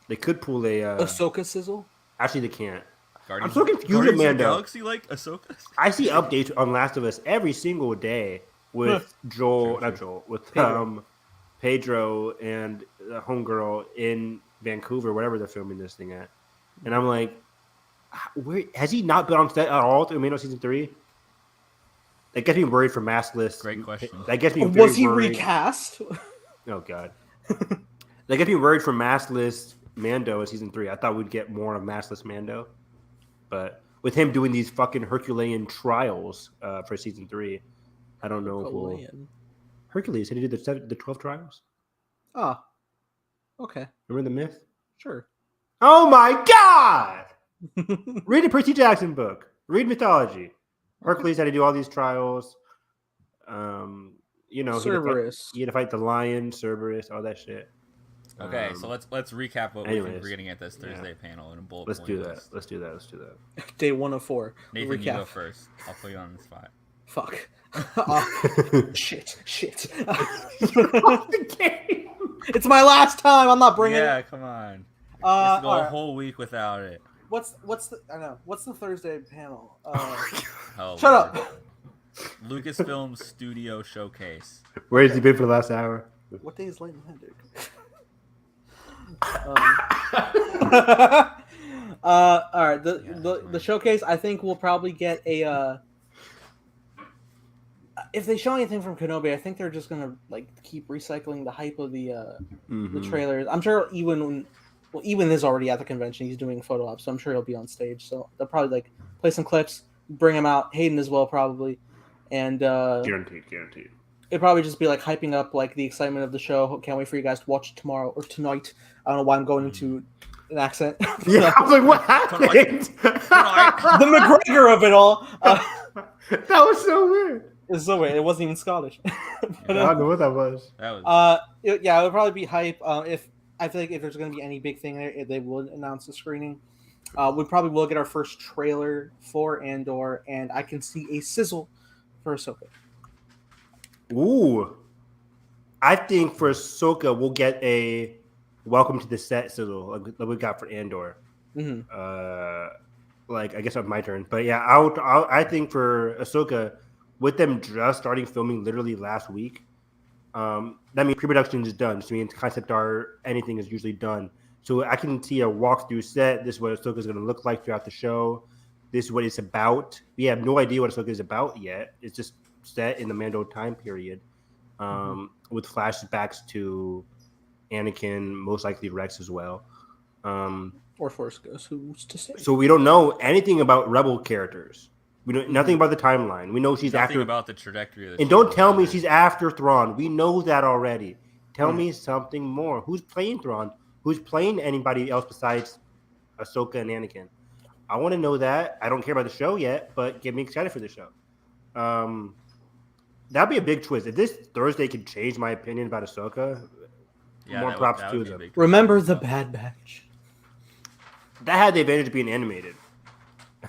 They could pull a. Ahsoka sizzle. Actually, they can't. Guardians, so confused with Guardians of the Mando. Galaxy like Ahsoka. I see updates on Last of Us every single day with Pedro and the homegirl in Vancouver, whatever they're filming this thing at. And I'm like, where has he not been on set at all through Mando season 3? That gets me worried for maskless. Great question. That gets me very Was he worried. recast? Oh god. That gets me worried for maskless Mando in season 3. I thought we'd get more of maskless Mando, but with him doing these fucking Herculean trials for season 3, I don't know if we'll... Hercules, did he do the 12 trials? Ah. Okay. Remember the myth? Sure. Oh my god! Read the Percy Jackson book. Read mythology. Hercules had to do all these trials. You know, Cerberus. he had to fight the lion, Cerberus, all that shit. Okay, so let's recap what we think anyways, we're getting at this Thursday panel in a bullet Let's point do that. list. Let's do that. Day 104. Nathan, you Recap. go first. I'll put you on the spot. Fuck. Shit. The game. It's my last time. I'm not bringing Yeah, it. come on. Uh, Let's go a alright. whole week without it. What's the Thursday panel? Oh, Shut Lord. up. Lucasfilm Studio Showcase. Where has he been for the last hour? What day is Lightning Hendrick? All right. The showcase. I think we'll probably get a. If they show anything from Kenobi, I think they're just gonna like keep recycling the hype of the trailers. I'm sure Ewan is already at the convention. He's doing photo ops, so I'm sure he'll be on stage. So they'll probably like play some clips, bring him out. Hayden as well, probably, and Guaranteed. it'd probably just be like hyping up like the excitement of the show. Can't wait for you guys to watch it tomorrow or tonight. I don't know why I'm going into an accent. Yeah, I was like, what happened? The McGregor of it all. That was so weird. It's so weird. It wasn't even Scottish. But, I don't know what that was. That was it would probably be hype. If I feel like if there's going to be any big thing there, they would announce the screening. We probably will get our first trailer for Andor, and I can see a sizzle for Ahsoka. Ooh. I think for Ahsoka, we'll get a welcome to the set sizzle like we got for Andor. Mm-hmm. Like I guess it's my turn, but yeah, I think for Ahsoka, with them just starting filming literally last week, that means pre-production is done. So means concept art, anything is usually done. So I can see a walkthrough set. This is what Ahsoka is going to look like throughout the show. This is what it's about. We have no idea what Ahsoka is about yet. It's just set in the Mando time period, with flashbacks to Anakin, most likely Rex as well. Or Force Ghost, who's to say? So we don't know anything about Rebel characters. We know nothing about the timeline. We know she's nothing after about the trajectory of the and show. don't tell me she's after Thrawn. We know that already. Tell me something more. Who's playing Thrawn? Who's playing anybody else besides Ahsoka and Anakin? I want to know that. I don't care about the show yet, but get me excited for the show. That'd be a big twist. If this Thursday could change my opinion about Ahsoka, more props to them. Remember the Bad Batch. That had the advantage of being animated.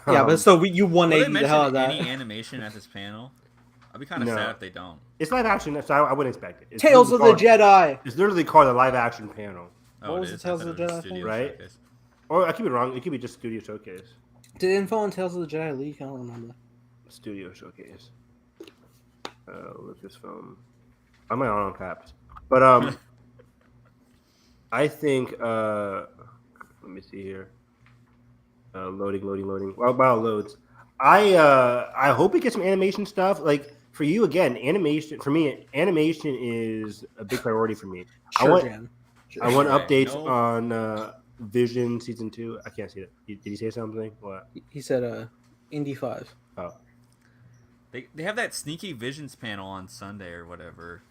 Yeah, but so you Will they 180 the hell out of mention that. any animation at this panel? I'd be kind of No. sad if they don't. It's live action, so I wouldn't expect it. It's Tales of the literally Jedi. It's literally called a live action panel. Oh, What it was the is? I Tales thought of the it was Jedi Studio thing? Right? Showcase. Or I could be wrong. It could be just Studio Showcase. Did info on Tales of the Jedi leak? I don't remember. Studio Showcase. Lucasfilm. I'm my on caps. But I think let me see here. Loading. Wow, loads. I hope we get some animation stuff. Like for you again, animation for me, animation is a big priority for me. Sure, Jan. Sure. I want Right, updates no. on Vision season 2. I can't see it. Did he say something? What? He said Indy 5. Oh, They have that sneaky Visions panel on Sunday or whatever.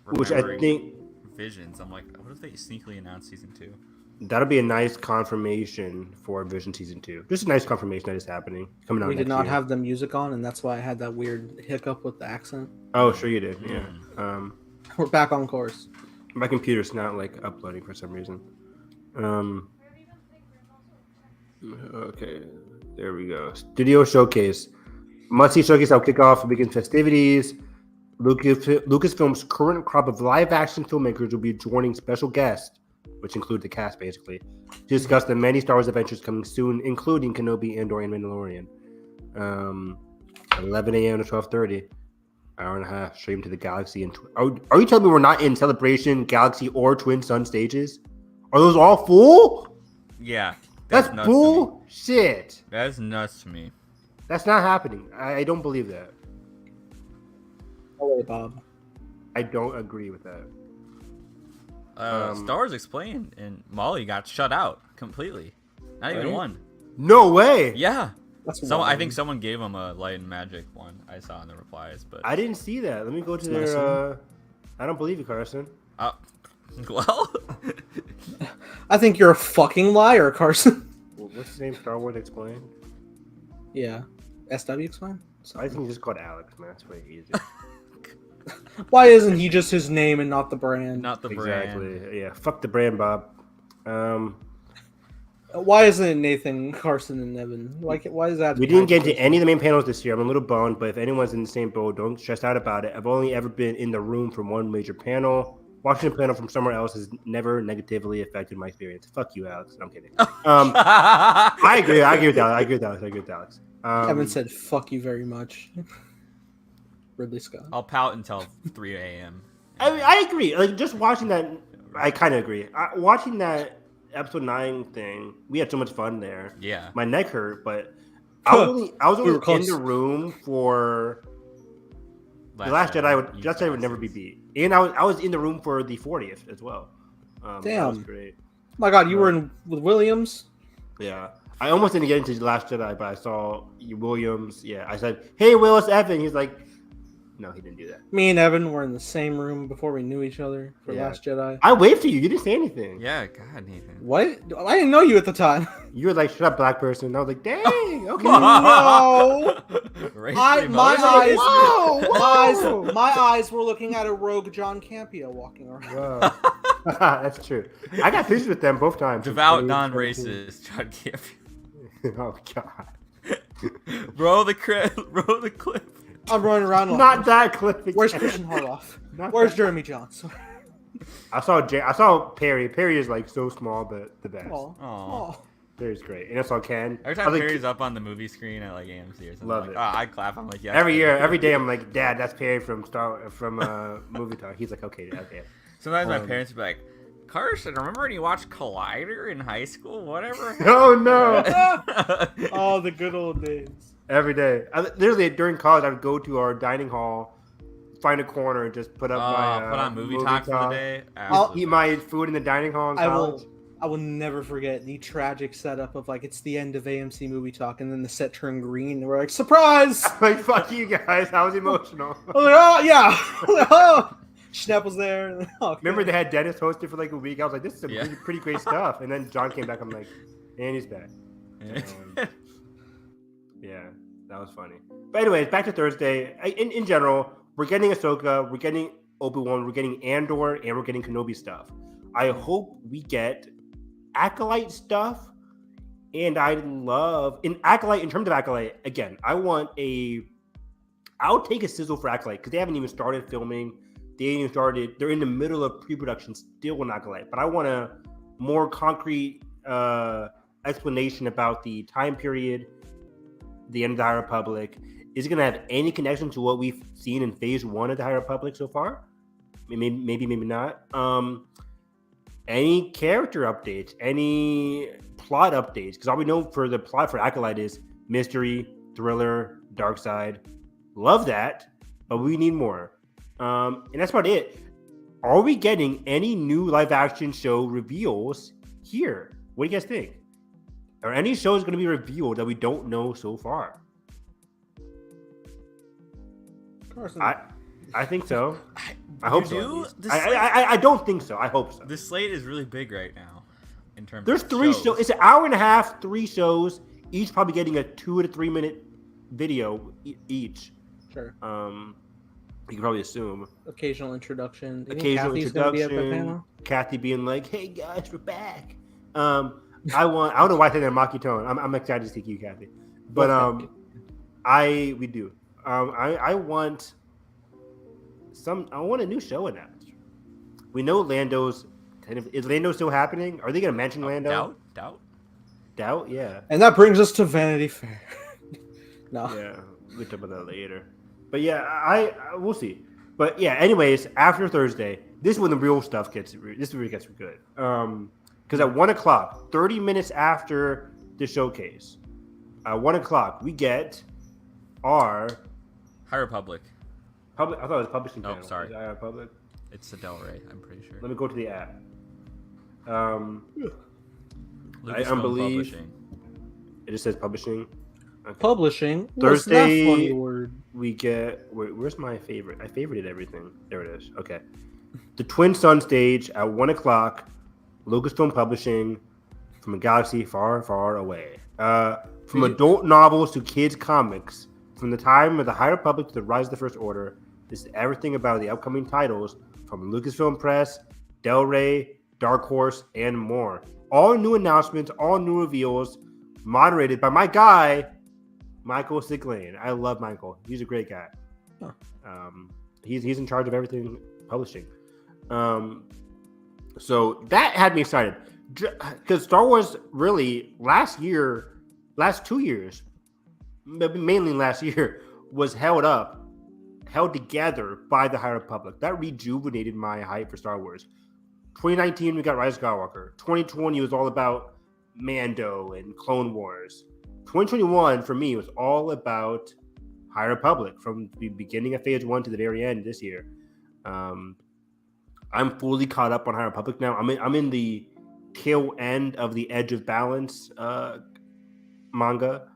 which I Remembering think Visions. I'm like, what if they sneakily announce season 2? that'll be a nice confirmation for Vision season 2. Just a nice confirmation that is happening coming out. We did next not year. have the music on, and that's why I had that weird hiccup with the accent. Oh, sure you did. Yeah. We're back on course. My computer's not like uploading for some reason. Okay, there we go. Studio Showcase. Must-see showcase will kick off weekend festivities. Lucasfilm's current crop of live-action filmmakers will be joining special guests, which include the cast, basically, to discuss the many Star Wars adventures coming soon, including Kenobi, Andor, and Mandalorian. 11 a.m. to 12:30. Hour and a half, stream to the Galaxy. And are you telling me we're not in Celebration, Galaxy, or Twin Sun stages? Are those all full? Yeah. That's nuts to me. bullshit. That's nuts to me. That's not happening. I don't believe that. Oh, wait, Bob. I don't agree with that. Star Wars Explained and Molly got shut out completely. Not even Right? one. No way. Yeah. That's I wild. think someone gave him a light and magic one. I saw in the replies, but I didn't see that. Let me go to That's their. I don't believe you, Carson. well, I think you're a fucking liar, Carson. What's his name? Star Wars Explained. Yeah. SW explain? I think he's just called Alex, man. That's way easier. Why isn't he just his name and not the brand? not the brand. Exactly. Yeah. Fuck the brand, Bob. Why isn't it Nathan, Carson, and Evan? Why is that? We didn't get into any of the main panels this year. I'm a little bummed, but if anyone's in the same boat, don't stress out about it. I've only ever been in the room from one major panel. Watching a panel from somewhere else has never negatively affected my experience. Fuck you, Alex. No, I'm kidding. I agree. I agree with Alex. Evan said, "Fuck you very much." Ridley Scott. I'll pout until 3 a.m. I mean, I agree. Like just watching that, I kind of agree. Watching that episode 9 thing, we had so much fun there. Yeah. My neck hurt, but I was only were in close. the room for the Last Jedi would never be beat, and I was in the room for the 40th as well. That was Damn. great. My God, you were in with Williams. Yeah, I almost didn't get into the Last Jedi, but I saw Williams. Yeah, I said, "Hey, Will, it's Evan." He's like, "No, he didn't do that." Me and Evan were in the same room before we knew each other for Yeah. Last Jedi. I waved to you. You didn't say anything. Yeah, God, Nathan. What? I didn't know you at the time. You were like, shut up, black person. And I was like, dang, okay. No. Racially My motivated? my eyes were looking at a rogue John Campea walking around. Whoa. That's true. I got pictures with them both times. Devout non-racist John Campea. Oh, God. Roll the clip. I'm running around. Not that clip. Where's Christian Harloff? Not Where's that. Jeremy Johnson? I saw Perry. Perry is like so small, but the best. Aw. Perry's great. And I saw Ken. Every I time was like, Perry's up on the movie screen at like AMC or something, Love like, it. oh, I clap. I'm like, yeah. every year, every day, I'm like, Dad, that's Perry from Movie Talk. He's like, okay. Sometimes my parents would be like, Carson, remember when you watched Collider in high school? Whatever. Oh no! Oh, the good old days. Every day. Literally during college, I would go to our dining hall, find a corner, and just put up Put on movie talk for the day. I'll Absolutely. Eat my food in the dining hall in college. I will never forget the tragic setup of like it's the end of AMC Movie Talk and then the set turned green and we're like, surprise! Like, fuck you guys. I was emotional. I was like, oh yeah. Oh, Schnepp was there. Oh, Remember they had Dennis hosted for like a week? I was like, this is some Yeah. pretty great stuff. And then John came back. I'm like, and he's back. Yeah, that was funny. But anyways, back to Thursday. In general, we're getting Ahsoka, we're getting Obi-Wan, we're getting Andor, and we're getting Kenobi stuff. I hope we get Acolyte stuff. And I love in terms of Acolyte, again, I'll take a sizzle for Acolyte because they haven't even started filming. They ain't even started. They're in the middle of pre-production still on Acolyte. But I want a more concrete explanation about the time period, the end of the High Republic. Is it going to have any connection to what we've seen in Phase 1 of the High Republic so far? Maybe not. Any character updates? Any plot updates? Because all we know for the plot for Acolyte is mystery, thriller, dark side. Love that, but we need more. And that's about it. Are we getting any new live action show reveals here? What do you guys think? Are any shows going to be revealed that we don't know so far? Carson. I think so. I hope so. do? At least. The I don't think so. I hope so. The slate is really big right now in terms There's of three shows. It's an hour and a half, 3 shows, each probably getting a 2 to 3 minute video each. Sure. You can probably assume. Occasional introduction. Do you think Occasional Kathy's gonna be at the introduction. panel? Kathy being like, "Hey guys, we're back." I don't know why I said that in a mocky tone. I'm excited to see you, Kathy. But we do. I want a new show announced. We know Lando's is Lando still happening? Are they gonna mention Lando? Doubt, yeah. And that brings us to Vanity Fair. No. Yeah, we'll talk about that later. But yeah, I we'll see. But yeah, anyways, after Thursday, this is when the real stuff gets good. Because at 1:00, 30 minutes after the showcase, at 1:00, we get our High Republic. I thought it was publishing Oh, channel. sorry. Is that Public? It's the Del Rey, I'm pretty sure. Let me go to the app. Lucasfilm believe- Publishing. It just says publishing. Okay. Publishing. What's Thursday, that funny word? we get where's my favorite? I favorited everything. There it is. Okay. The Twin Sun stage at 1:00. Lucasfilm Publishing, from a galaxy far, far away. From adult novels to kids comics, from the time of the High Republic to the Rise of the First Order, this is everything about the upcoming titles from Lucasfilm Press, Del Rey, Dark Horse, and more. All new announcements, all new reveals, moderated by my guy, Michael Siglane. I love Michael. He's a great guy. Huh. He's in charge of everything publishing. So that had me excited. Because Star Wars really, last 2 years, mainly last year, was held together by the High Republic. That rejuvenated my hype for Star Wars. 2019, we got Rise of Skywalker. 2020 was all about Mando and Clone Wars. 2021, for me, was all about High Republic from the beginning of Phase 1 to the very end this year. I'm fully caught up on High Republic now. I'm in the tail end of the Edge of Balance manga.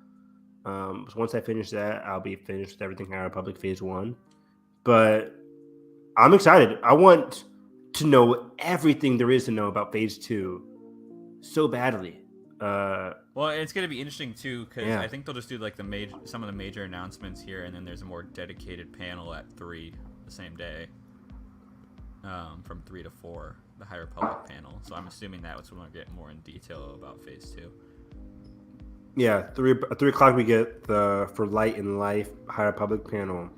So once I finish that, I'll be finished with everything High Republic Phase 1. But I'm excited. I want to know everything there is to know about Phase 2 so badly. Well, it's gonna be interesting too, because Yeah. I think they'll just do like some of the major announcements here, and then there's a more dedicated panel at 3 the same day. From 3 to 4, the High Republic panel. So I'm assuming that was when we'll get more in detail about Phase 2. Yeah, 3 o'clock we get the For Light and Life High Republic panel, and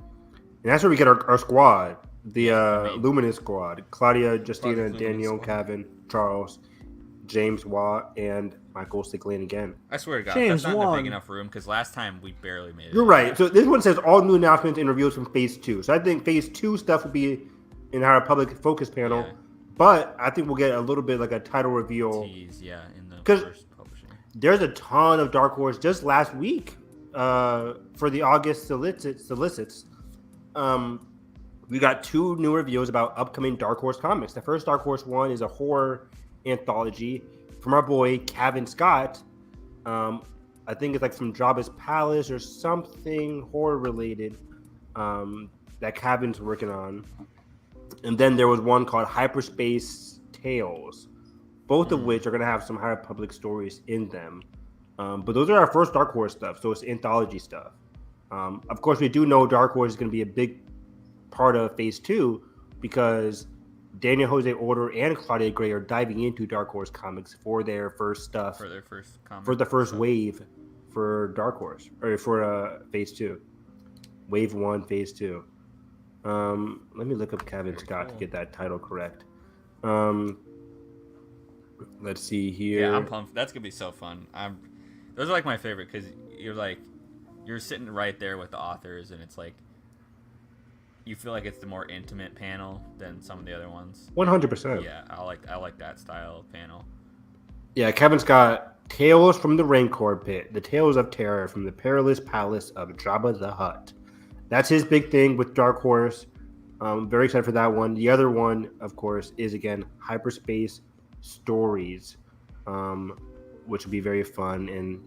that's where we get our squad, the Luminous squad: Claudia, Justina, Daniel, Kevin, Charles, James Watt, and Michael Stickland again. I swear to God, James that's not in a Wan. big enough room, because last time we barely made it. You're right. So this one says all new announcements and reveals from Phase 2. So I think Phase 2 stuff will be in our Republic Focus panel, Yeah. but I think we'll get a little bit like a title reveal. Tease, yeah, in the 'Cause- first publishing. There's a ton of Dark Horse just last week for the August solicits. We got 2 new reveals about upcoming Dark Horse comics. The first Dark Horse one is a horror anthology from our boy Kevin Scott. I think it's like from Jabba's Palace or something horror related that Kevin's working on. And then there was one called Hyperspace Tales, both of which are going to have some High Republic stories in them. But those are our first Dark Horse stuff, so it's anthology stuff. Of course, we do know Dark Horse is going to be a big part of Phase 2 because Daniel Jose Order and Claudia Gray are diving into Dark Horse comics for their first stuff, For their first comic. for the first so- wave for Dark Horse, or for Phase 2. Wave 1, Phase 2. Let me look up Kevin Scott to get that title correct. Let's see here. Yeah, I'm pumped. That's gonna be so fun. Those are like my favorite, because you're sitting right there with the authors, and it's like you feel like it's the more intimate panel than some of the other ones. 100%. Yeah, I like that style of panel. Yeah, Kevin's got Tales from the Rancor Pit, the Tales of Terror from the Perilous Palace of Jabba the Hutt. That's his big thing with Dark Horse. Very excited for that one. The other one, of course, is again Hyperspace Stories, which will be very fun and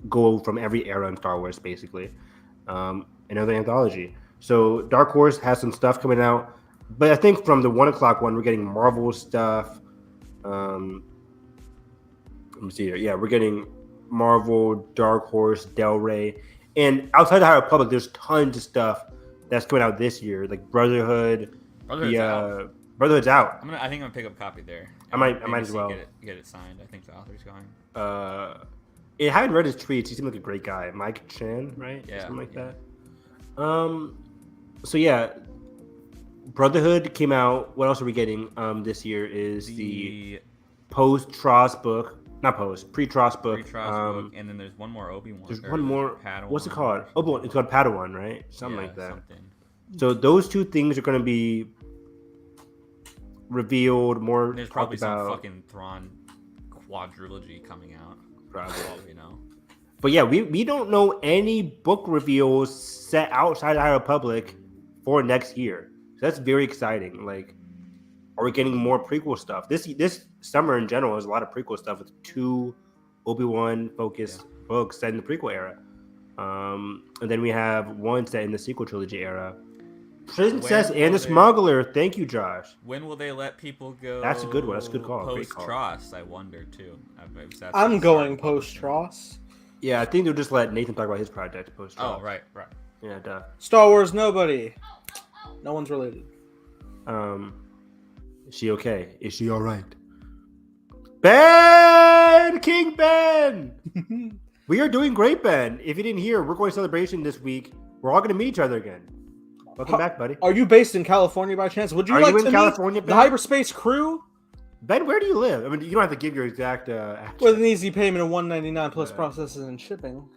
go from every era in Star Wars, basically. Another anthology. So Dark Horse has some stuff coming out, but I think from the 1 o'clock one, we're getting Marvel stuff. Let me see here. Yeah, we're getting Marvel, Dark Horse, Del Rey, and outside the High Republic, there's tons of stuff that's coming out this year, like Brotherhood. Brotherhood's out. Brotherhood's out. I think I'm gonna pick up a copy there. I might Maybe as see, well. get it signed. I think the author's going. I haven't read his tweets. He seemed like a great guy, Mike Chen, right? Yeah, Something like yeah. that. So yeah, Brotherhood came out. What else are we getting? This year is the post-Tross book. Not post, pre-Tross book. book, and then there's one more Obi-Wan. There's one more. Padawan. What's it called? Obi-Wan. It's called Padawan, right? Something Yeah, like that. something. So those 2 things are going to be revealed. More There's talked probably some about. fucking Thrawn quadrilogy coming out. Probably. You know. But yeah, we don't know any book reveals set outside the High Republic for next year. So that's very exciting. Like, are we getting more prequel stuff? This summer in general is a lot of prequel stuff with 2 Obi-Wan focused books set in the prequel era. And then we have one set in the sequel trilogy era. Princess When and will the they- Smuggler. Thank you, Josh. When will they let people go? That's a good one. That's a good call. Great Post call. Tross, I wonder too. If that's I'm what going started post publishing. Tross. Yeah, I think they'll just let Nathan talk about his project post. Oh, right. Yeah, duh. Star Wars nobody. No one's related. Is she okay? Is she all right? Ben! King Ben! We are doing great, Ben. If you didn't hear, we're going to Celebration this week. We're all going to meet each other again. Welcome back, buddy. Are you based in California by chance? Would you Are like you in to California, meet Ben? the Hyperspace crew Ben, where do you live? I mean, you don't have to give your exact address. with an easy payment of $199 plus Yeah. processes and shipping?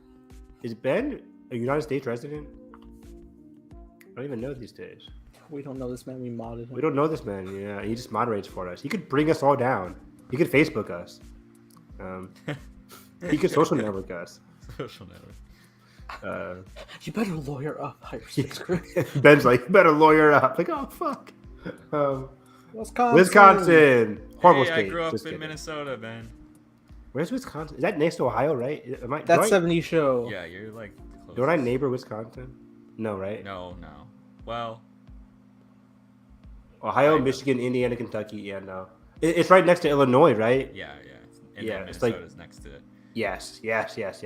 Is Ben a United States resident? I don't even know these days. We don't know this man. We modded him. We don't know this man. Yeah, he just moderates for us. He could bring us all down. He could Facebook us. He could social network us. Social network. You better lawyer up, Hyperspace crew. Ben's like, better lawyer up. Like, oh, fuck. Wisconsin. Horrible Hey, state. I grew up Just in kidding. Minnesota, Ben. Where's Wisconsin? Is that next to Ohio, right? That's do 70 show. Yeah, you're like close. Don't I neighbor Wisconsin? No, right? No. Well, Ohio, Right. Michigan, Indiana, Kentucky. Yeah, no. It's right next to Illinois, right? yeah. And then it's like Minnesota's next to it. yes.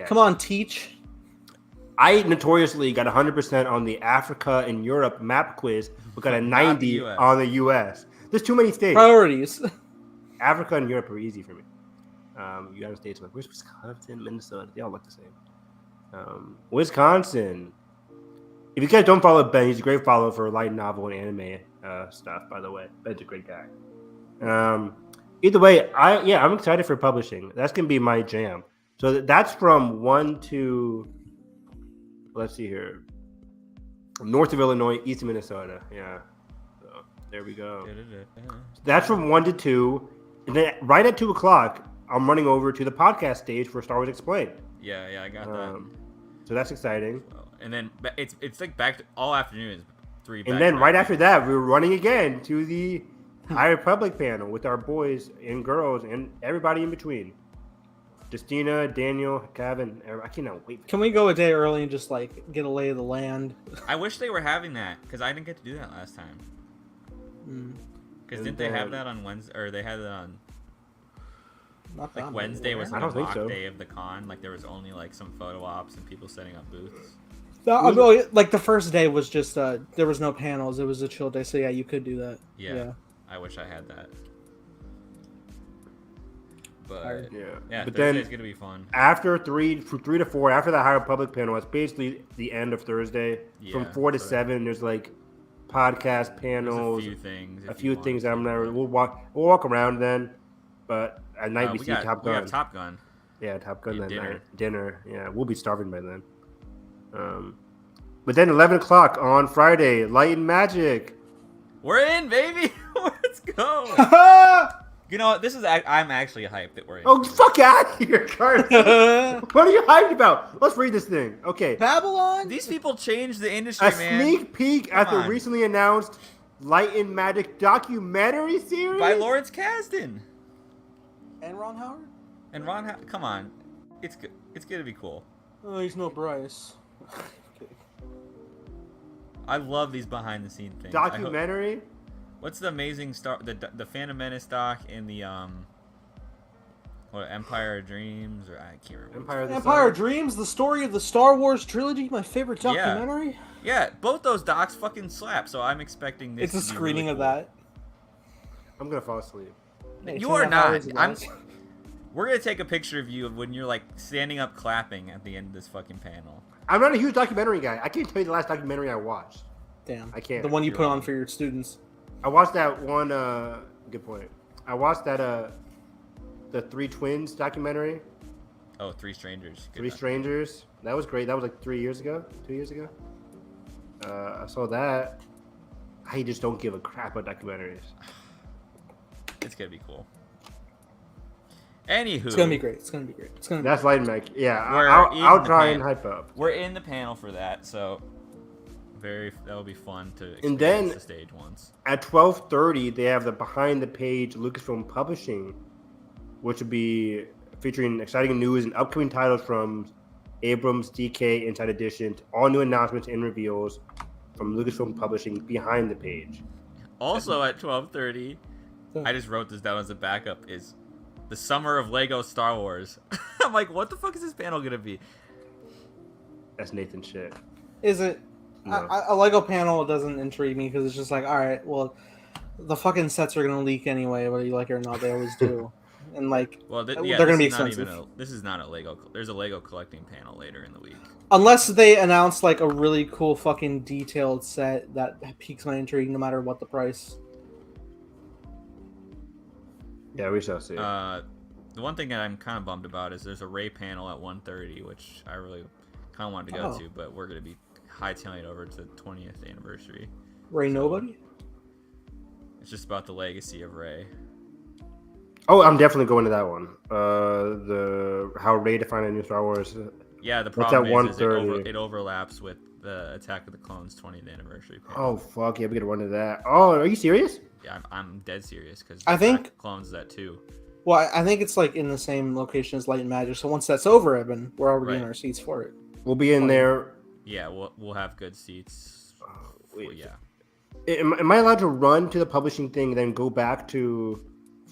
Come on, teach. I notoriously got 100% on the Africa and Europe map quiz. We got a Not the 90 US. on the U.S. There's too many states. Priorities. Africa and Europe are easy for me. United States, like, where's Wisconsin, Minnesota? They all look the same. Wisconsin. If you guys don't follow Ben, he's a great follower for light novel and anime stuff, by the way. Ben's a great guy. Either way, I'm excited for publishing. That's going to be my jam. So that's from 1 to, let's see here, north of Illinois, east of Minnesota. Yeah. So there we go. That's from 1 to 2. And then right at 2 o'clock, I'm running over to the podcast stage for Star Wars Explained. Yeah, I got that. So that's exciting. And then it's like back to all afternoon is 3. And then right after that, we're running again to the High Republic panel with our boys and girls and everybody in between. Justina, Daniel, Kevin. I cannot wait. Can we go a day early and just like get a lay of the land? I wish they were having that because I didn't get to do that last time. Because didn't they have that on Wednesday? Or they had it on Not like that Wednesday was I like a don't think mock so. day of the con. Like there was only like some photo ops and people setting up booths. Like the first day was just there was no panels. It was a chill day, so yeah, you could do that. Yeah. I wish I had that. But yeah, But Thursday's then gonna be fun. after from 3 to 4, after the High Republic panel, it's basically the end of Thursday. From 4 to 7, there's like podcast panels, There's a few things. a few things. We'll walk around then. But at night we see Top Gun. We have Top Gun. Yeah, Top Gun that dinner. night. Dinner. Yeah, we'll be starving by then. But then 11 o'clock on Friday, Light and Magic. We're in, baby. Let's go. You know what? I'm actually hyped that we're in. Oh, fuck out of here, Carson. What are you hyped about? Let's read this thing. Okay. Babylon? These people changed the industry, A man. sneak peek at the on. recently announced Light and Magic documentary series By Lawrence Kasdan. And Ron Howard? And come on. It's good. It's gonna be cool. Oh, he's no Bryce. I love these behind the scene things. documentary. What's the amazing the Phantom Menace doc in the Empire of Dreams, or I can't remember. Empire Dreams, the story of the Star Wars trilogy, my favorite documentary. Yeah, both those docs fucking slap. So I'm expecting this. It's a to be screening really of cool. that. I'm gonna fall asleep. Hey, You 2.5 are not. hours ago. We're gonna take a picture of you when you're like standing up clapping at the end of this fucking panel. I'm not a huge documentary guy. I can't tell you the last documentary I watched. Damn. I can't. The one you You're put on wrong. for your students. I watched that one. Good point. I watched that. The Three Twins documentary. Oh, Three Strangers. Good Three doc. Strangers. That was great. That was like 3 years ago. 2 years ago. I saw that. I just don't give a crap about documentaries. It's gonna be cool. Anywho, It's gonna be great. It's gonna be great. It's gonna. That's Light and Magic. Yeah, We're I'll in try the and hype up. we're in the panel for that, so that'll be fun to experience And then- the stage once. At 12:30, they have the behind the page Lucasfilm Publishing, which will be featuring exciting news and upcoming titles from Abrams, DK, Inside Edition, all new announcements and reveals from Lucasfilm Publishing behind the page. Also at 12:30, I just wrote this down as a backup, is the summer of Lego Star Wars. I'm like, what the fuck is this panel gonna be? That's Nathan shit. Is it? No. A Lego panel doesn't intrigue me because it's just like, all right, well, the fucking sets are gonna leak anyway, whether you like it or not. They always do, and like, Well, they're gonna be expensive. This is not a Lego. There's a Lego collecting panel later in the week. unless they announce like a really cool fucking detailed set that piques my intrigue, no matter what the price. Yeah, we shall see. The one thing that I'm kind of bummed about is there's a Ray panel at 1:30, which I really kind of wanted to go to, but we're gonna be hightailing it over to the 20th anniversary. Ray, nobody. It's just about the legacy of Ray. Oh, I'm definitely going to that one. The how Rey defined a new Star Wars. Yeah, the What's problem that is 1:30? it overlaps with the Attack of the Clones 20th anniversary panel. Oh fuck yeah, we gotta run to that. Oh, are you serious? Yeah, I'm dead serious because I think- Clones is that too. Well, I think it's like in the same location as Light and Magic. So once that's over, Evan, we're already in Right. our seats for it. We'll be in there. Yeah, we'll have good seats. wait. Well, yeah. Am I allowed to run to the publishing thing and then go back to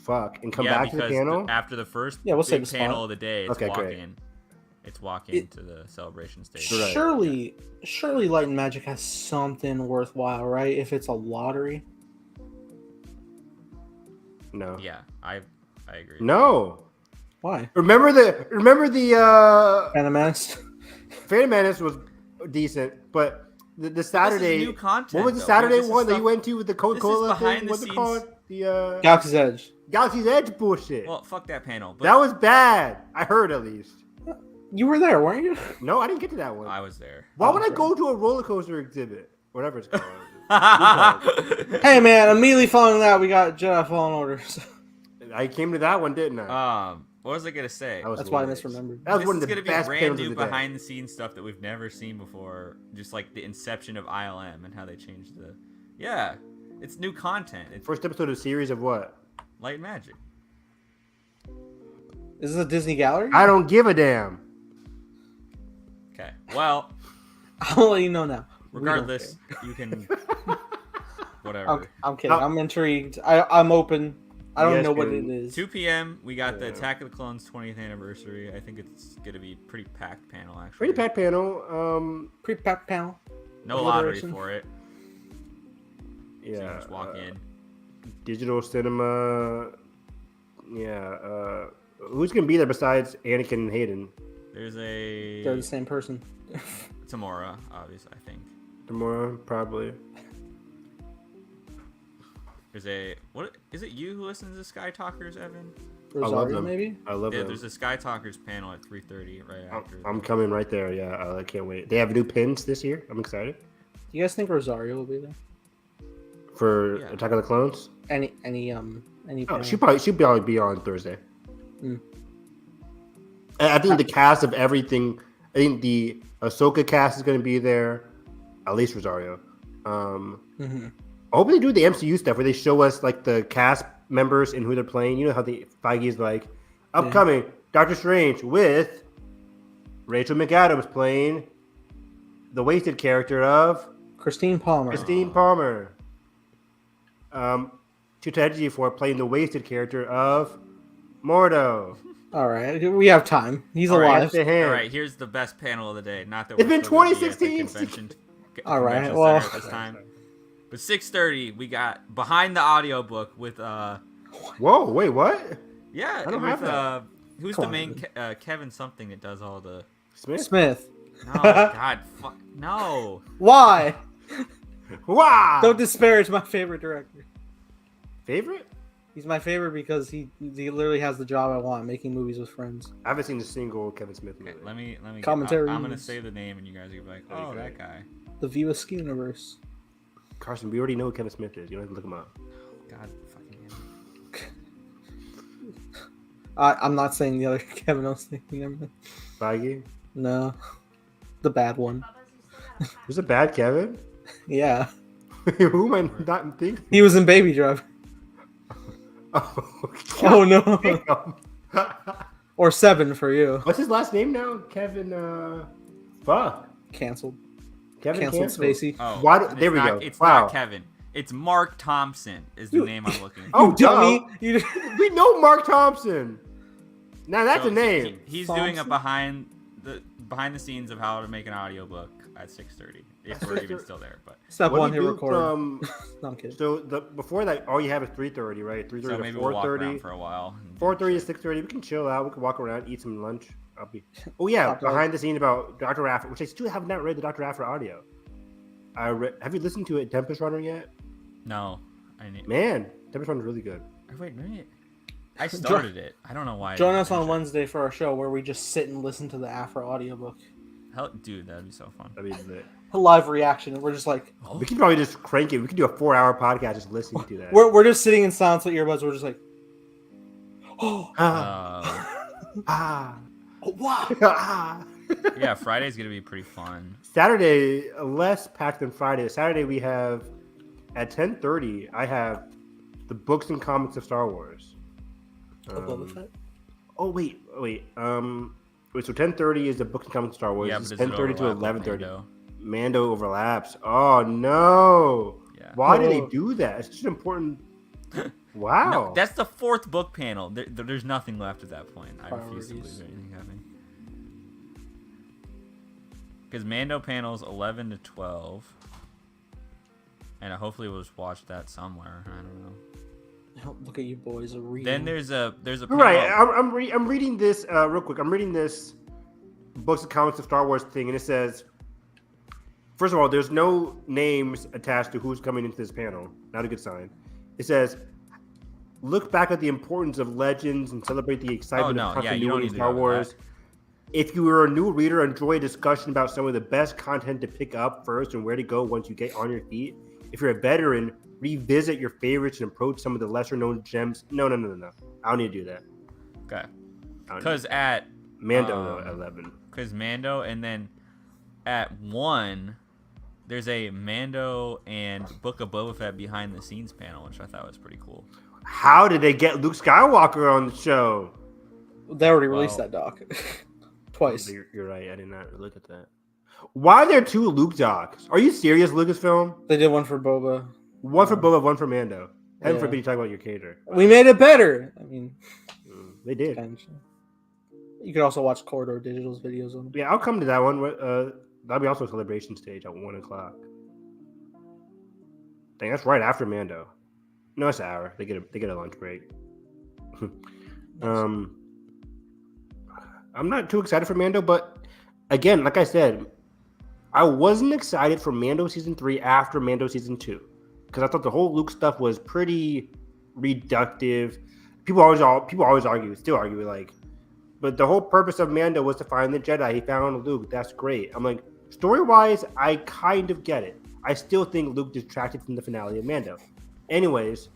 Fuck, and come back to the panel. After the first we'll save big the panel spot. of the day, it's Okay, walk great. in. It's walk into the celebration stage. Right. Surely Light and Magic has something worthwhile, right? If it's a lottery. No. Yeah, I agree. No. Why? Remember the Phantom Menace? Phantom Menace was decent, but the Saturday new content. What was the though. Saturday This is one that stuff- you went to with the Coca-Cola behind thing? the What's it scenes- called? The Galaxy's Edge. Galaxy's Edge bullshit. Well, fuck that panel. But That was bad. I heard at least. You were there, weren't you? No, I didn't get to that one. I was there. Why would I that's go to a roller coaster exhibit? Whatever it's called. Hey man, immediately following that, we got Jedi Fallen Order. So I came to that one, didn't I? What was I gonna say? That was that's why I hilarious. misremembered. That was This one of is the gonna be best brand panels new of the day. behind the scenes stuff that we've never seen before. Just like the inception of ILM and how they changed the. Yeah, it's new content. It's First episode of a series of what? Light and Magic. Is this a Disney gallery? I don't give a damn. Okay. Well, I'll let you know now. We don't regardless, you can. Whatever. I'm kidding. I'm intrigued. I'm open. I don't Yes, know what man. it is. 2 p.m. We got the Yeah. Attack of the Clones 20th anniversary. I think it's gonna be pretty packed panel actually. Pretty packed panel. Pre-pack panel. No lottery Alliteration. for it. So you Yeah. just walk in. Digital cinema. Yeah. Who's gonna be there besides Anakin and Hayden? There's They're the a same person. Tamora, obviously. I think Tomorrow, probably. there's a what is it? You who listens to Sky Talkers, Evan? I love Rosario, them. maybe? I love Yeah, them. there's a Sky Talkers panel at 3:30 right after. I'm coming right there. Yeah, I can't wait. They have new pins this year. I'm excited Do you guys think Rosario will be there? for Yeah. Attack of the Clones. Any Oh, panel? she'll probably be on Thursday. Hmm. I think the cast of everything. I think the Ahsoka cast is going to be there. At least Rosario. Mhm. I hope they do the MCU stuff where they show us like the cast members and who they're playing. You know how the Feige is like, upcoming Doctor Strange with Rachel McAdams playing the wasted character of Christine Palmer. Christine Palmer. Chiwetel for playing the wasted character of Mordo. All right, we have time. He's All right, alive. That's the hand. All right, here's the best panel of the day. Not that It's we're been still gonna be at the 2016. convention- All right, convention well- center at this time. But 6:30, we got behind the audiobook with Whoa, wait, what? yeah, I don't with have that. who's Come the on, main Kevin something that does all the Smith. no God fuck no. Why? Wow. Don't disparage my favorite director. Favorite? He's my favorite because he literally has the job I want, making movies with friends. I haven't seen a single Kevin Smith movie. Okay, let me Commentary. I'm gonna say the name and you guys are gonna be like, That'd be oh, great. that guy. The Viva universe. Carson, we already know who Kevin Smith is. You don't have to look him up. God fucking him. I'm not saying the other Kevin I was thinking of. Feige? No, the bad one. Who's a bad Kevin? Yeah, Who am I not thinking? he was in Baby Driver. Oh, Oh no, damn. or Seven for you. What's his last name now? Kevin, fuck. Canceled. Kevin Canceled canceled. Spacey. Oh, Why- it's there we not- go. It's Wow. not Kevin. It's Mark Thompson is the You- name I'm looking for. Oh, You dummy! You We know Mark Thompson. Now that's So a name. He's doing a Thompson? behind the scenes of how to make an audiobook at 6:30. If we're even still there, but Step What one, do you hit do record. from- No, I'm kidding. So before that, all you have is 3:30, right? 3:30 so to maybe we'll walk 4:30. around for a while. and do 4:30 to shit. 6:30. We can chill out. We can walk around, eat some lunch. I'll be. Oh yeah, Hot dog. behind the scenes about Dr. Afra, which I still have not read the Dr. Afra audio. Have you listened to it, Tempest Runner yet? No, I need. Man, Tempest Runner is really good. Wait, maybe I started it. I don't know why. I Join didn't us on finish it. Wednesday for our show where we just sit and listen to the Afro audiobook. Hell, dude, that'd be so fun. I mean, A live reaction, and we're just like, we can probably just crank it. We could do a 4-hour podcast just listening to that. we're just sitting in silence with earbuds. We're just like, oh, Ah, wow. ah. Yeah, Friday's gonna be pretty fun. Saturday, less packed than Friday. Saturday we have at 10:30. I have the books and comics of Star Wars. Of Boba Fett? Oh wait. So 10:30 is the books and comics of Star Wars. Yeah, It's but does it 10:30 to overlap with 11:30. Mando? Mando overlaps. Oh no! Yeah. Why do they Oh. do that? It's such an important. Wow. No, that's the 4th book panel. There's nothing left at that point. I refuse to Priorities. believe anything happening. Because Mando panels 11 to 12. And hopefully we'll just watch that somewhere. I don't know. Look at you boys are reading. Then there's a panel. Right. I'm reading this real quick. I'm reading this books and comics of Star Wars thing, and it says, first of all, there's no names attached to who's coming into this panel. Not a good sign. It says, look back at the importance of legends and celebrate the excitement of continuity in Star Wars. If you are a new reader, enjoy a discussion about some of the best content to pick up first and where to go once you get on your feet. If you're a veteran, revisit your favorites and approach some of the lesser known gems. No. I don't need to do that. Okay. Because at Mando 11. Because Mando, and then at 1, there's a Mando and Book of Boba Fett behind the scenes panel, which I thought was pretty cool. How did they get Luke Skywalker on the show? They already released that doc. Twice. You're right. I did not look at that. Why are there 2 Luke docs? Are you serious, Lucasfilm? They did one for Boba. One for Boba, one for Mando. Heaven Yeah. forbid you talk about your cater. We made it better. I mean, They did. kind of. You could also watch Corridor Digital's videos on them. Yeah, I'll come to that one. That'll be also a celebration stage at 1 o'clock. Dang, that's right after Mando. No, it's an hour. They get a lunch break. I'm not too excited for Mando, but again, like I said, I wasn't excited for Mando season 3 after Mando season 2 because I thought the whole Luke stuff was pretty reductive. People always argue, still argue, like, but the whole purpose of Mando was to find the Jedi. He found Luke. That's great. I'm like, story-wise, I kind of get it. I still think Luke detracted from the finale of Mando. Anyways,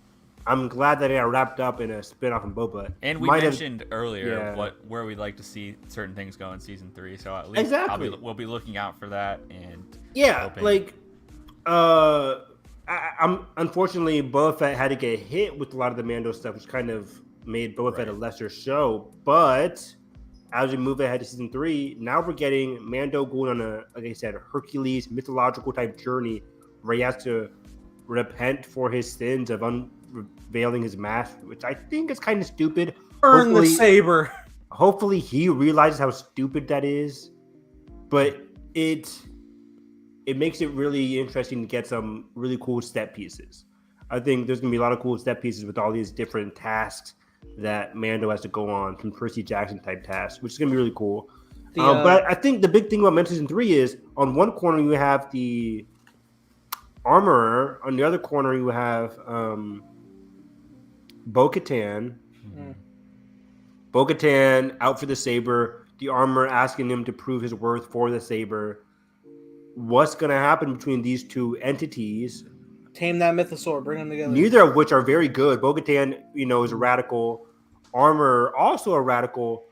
I'm glad that it got wrapped up in a spin-off in Boba. And we mentioned earlier where we'd like to see certain things go in season 3, so at least we'll be looking out for that. And hoping. I'm unfortunately Boba Fett had to get hit with a lot of the Mando stuff, which kind of made Boba Fett a lesser show. But as we move ahead to season 3, now we're getting Mando going on a, like I said, Hercules mythological type journey where he has to repent for his sins of unveiling his mask, which I think is kind of stupid. Earn the saber. Hopefully he realizes how stupid that is, but it makes it really interesting to get some really cool set pieces. I think there's gonna be a lot of cool set pieces with all these different tasks that Mando has to go on, some Percy Jackson type tasks, which is gonna be really cool. But I think the big thing about Mando season 3 is on one corner you have the armorer, on the other corner you have Bo-Katan. Mm-hmm. Bo-Katan out for the saber, the armorer asking him to prove his worth for the saber. What's going to happen between these two entities? Tame that mythosaur, bring them together. Neither of which are very good. Bo-Katan, is a radical. Armorer, also a radical.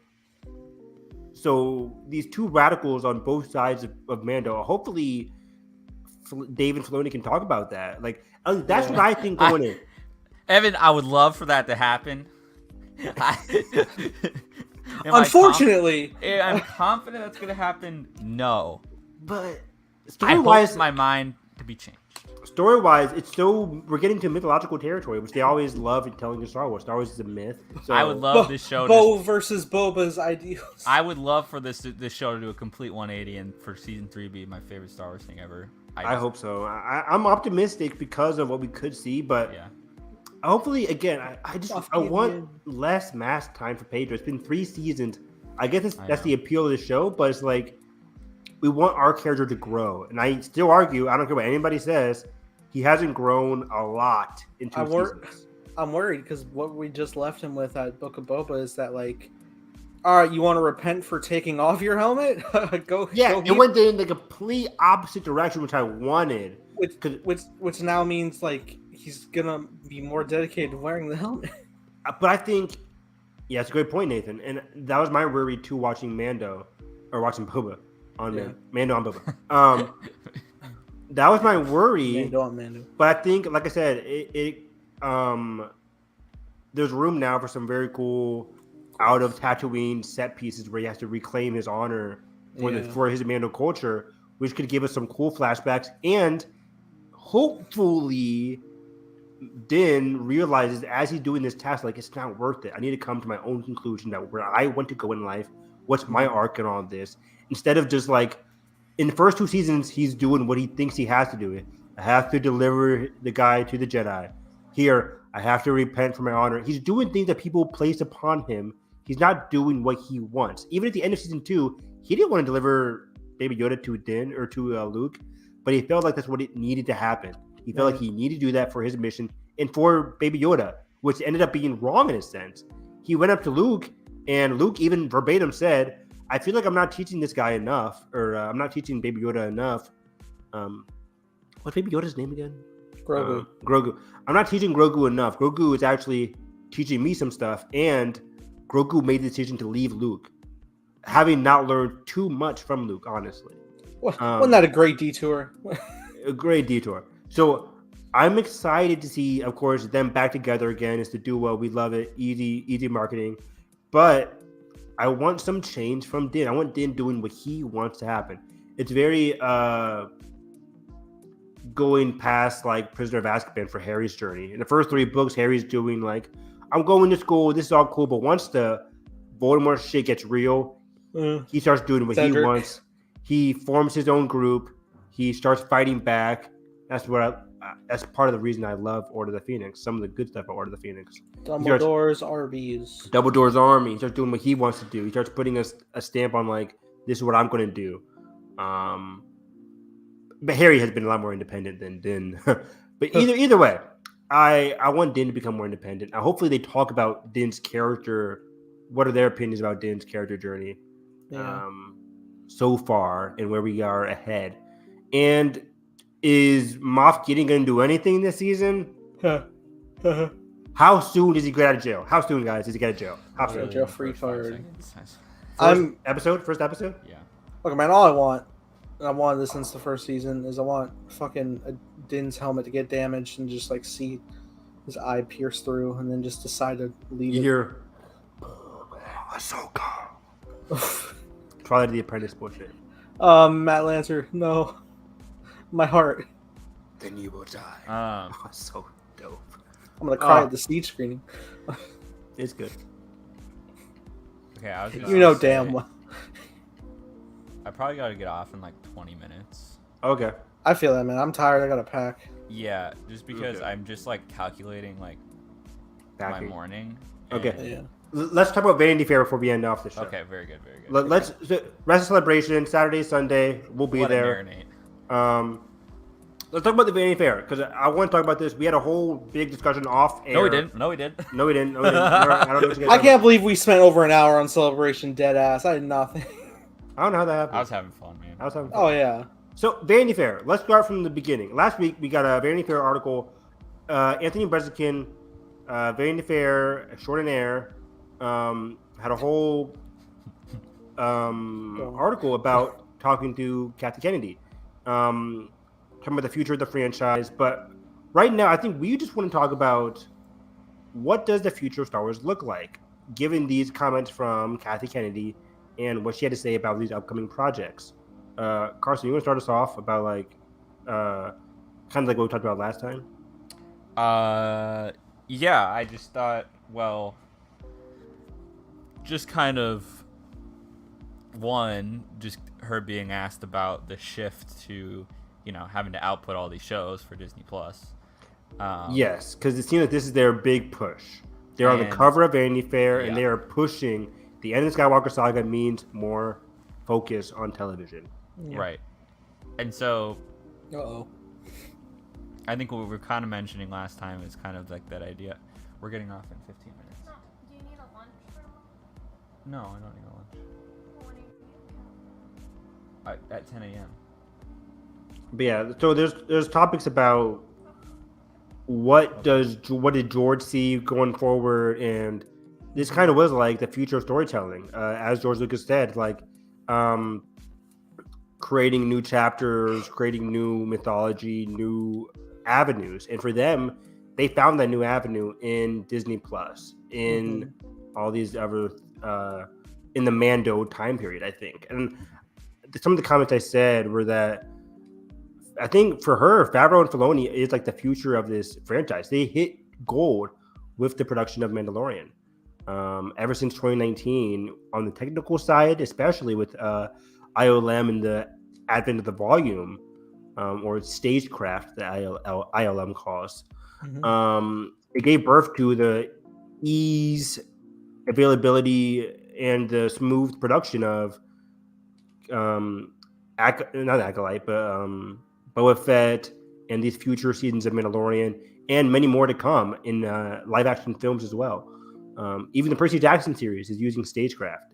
So these two radicals on both sides of Mando. Hopefully, David Filoni can talk about that. Like that's what I think going in. Evan, I would love for that to happen. Unfortunately, I'm confident that's going to happen. No, but story-wise, I hope my mind to be changed. Story-wise, we're getting to mythological territory, which they always love in telling in Star Wars. Star Wars is a myth. So I would love this show. Bo versus Boba's ideals. I would love for this show to do a complete 180 and for season 3 be my favorite Star Wars thing ever. I hope so. I'm optimistic because of what we could see, but hopefully, again, I want less mask time for Pedro. It's been 3 seasons. I guess that's the appeal of the show, but it's like we want our character to grow. And I still argue, I don't care what anybody says, he hasn't grown a lot in 2 seasons. I'm worried because what we just left him with at Book of Boba is that, like, all right, you want to repent for taking off your helmet? It went in the complete opposite direction, which I wanted. Which now means, like, he's gonna be more dedicated to wearing the helmet. But I think, it's a great point, Nathan. And that was my worry too, watching Mando or watching Boba on Mando on Boba. That was my worry. Mando on Mando. But I think, like I said, there's room now for some very cool out of Tatooine set pieces where he has to reclaim his honor for his Mando culture, which could give us some cool flashbacks and hopefully Din realizes as he's doing this task, like it's not worth it. I need to come to my own conclusion that where I want to go in life, what's my arc in all this, instead of just like in the first 2 seasons, he's doing what he thinks he has to do. I have to deliver the guy to the Jedi. Here, I have to repent for my honor. He's doing things that people place upon him. He's not doing what he wants. Even at the end of season 2, he didn't want to deliver Baby Yoda to Din or to Luke, but he felt like that's what it needed to happen. He felt like he needed to do that for his mission and for Baby Yoda, which ended up being wrong in a sense. He went up to Luke, and Luke even verbatim said, I feel like I'm not teaching this guy enough, or I'm not teaching Baby Yoda enough. What's Baby Yoda's name again? Grogu. Grogu. I'm not teaching Grogu enough. Grogu is actually teaching me some stuff, and Grogu made the decision to leave Luke, having not learned too much from Luke, honestly. Wasn't that a great detour? A great detour. So I'm excited to see, of course, them back together again. It's the duo. We love it. Easy marketing. But I want some change from Din. I want Din doing what he wants to happen. It's very going past like Prisoner of Azkaban for Harry's journey. In the first 3 books, Harry's doing like, I'm going to school. This is all cool. But once the Voldemort shit gets real, he starts doing what he wants. He forms his own group. He starts fighting back. That's part of the reason I love Order of the Phoenix. Some of the good stuff about Order of the Phoenix. Dumbledore's Arby's. Dumbledore's army. He starts doing what he wants to do. He starts putting a stamp on like, this is what I'm going to do. But Harry has been a lot more independent than Din. But either way, I want Din to become more independent. Hopefully they talk about Din's character. What are their opinions about Din's character journey so far and where we are ahead? And is Moff Gideon going to do anything this season? How soon does he get out of jail? How soon, guys, does he get out of jail? How soon? Jail free card. First episode? Yeah. Look, man, all I want, and I've wanted this since the first season, is I want fucking Din's helmet to get damaged and just like see his eye pierce through and then just decide to leave You hear Ahsoka. Twilight of the Apprentice bullshit. Matt Lancer, no. My heart. Then you will die. So dope. I'm gonna cry at the siege screening. It's good. Okay, I was You know damn well. I probably got to get off in like 20 minutes. Okay. I feel that, man. I'm tired. I gotta pack. Yeah, just because Okay. I'm just like calculating like my morning. Okay. Yeah. Let's talk about Vanity Fair before we end off the show. Okay, very good, very good. Let's rest of celebration Saturday, Sunday. We'll be there. Marinate. Let's talk about the Vanity Fair because I want to talk about this. We had a whole big discussion off air. No, we didn't. No, we didn't. No, we didn't. I don't know what you guys I can't believe we spent over an hour on celebration. Dead ass. I did nothing. I don't know how that happened. I was having fun, man. I was having fun. Oh yeah. So Vanity Fair. Let's start from the beginning. Last week we got a Vanity Fair article. Anthony Brezikin, Vanity Fair extraordinaire, had a whole article about talking to Kathy Kennedy, talking about the future of the franchise. But right now, I think we just want to talk about what does the future of Star Wars look like, given these comments from Kathy Kennedy and what she had to say about these upcoming projects. Carson, you want to start us off about like kind of like what we talked about last time? Yeah, I just thought, well, just kind of just her being asked about the shift to, having to output all these shows for Disney Plus. Yes, because it seems like this is their big push. They're on the cover of Vanity Fair, and they are pushing the end of the Skywalker saga means more focus on television. Yeah. Right. And so Uh-oh. I think what we were kind of mentioning last time is kind of like that idea. We're getting off in 15 minutes. So, do you need a lunch for a moment? No, I don't need a lunch. Well, when are you At 10 a.m. But yeah, so there's topics about what did George see going forward, and this kind of was like the future of storytelling, as George Lucas said, like creating new chapters, creating new mythology, new avenues, and for them, they found that new avenue in Disney Plus, in all these other in the Mando time period, I think. And some of the comments I said were that I think for her, Favreau and Filoni is like the future of this franchise. They hit gold with the production of Mandalorian. Ever since 2019, on the technical side, especially with ILM and the advent of the volume, or stagecraft, that ILM calls, it gave birth to the ease, availability, and the smooth production of not Acolyte, but Boba Fett, and these future seasons of Mandalorian, and many more to come in live action films as well. Even the Percy Jackson series is using stagecraft.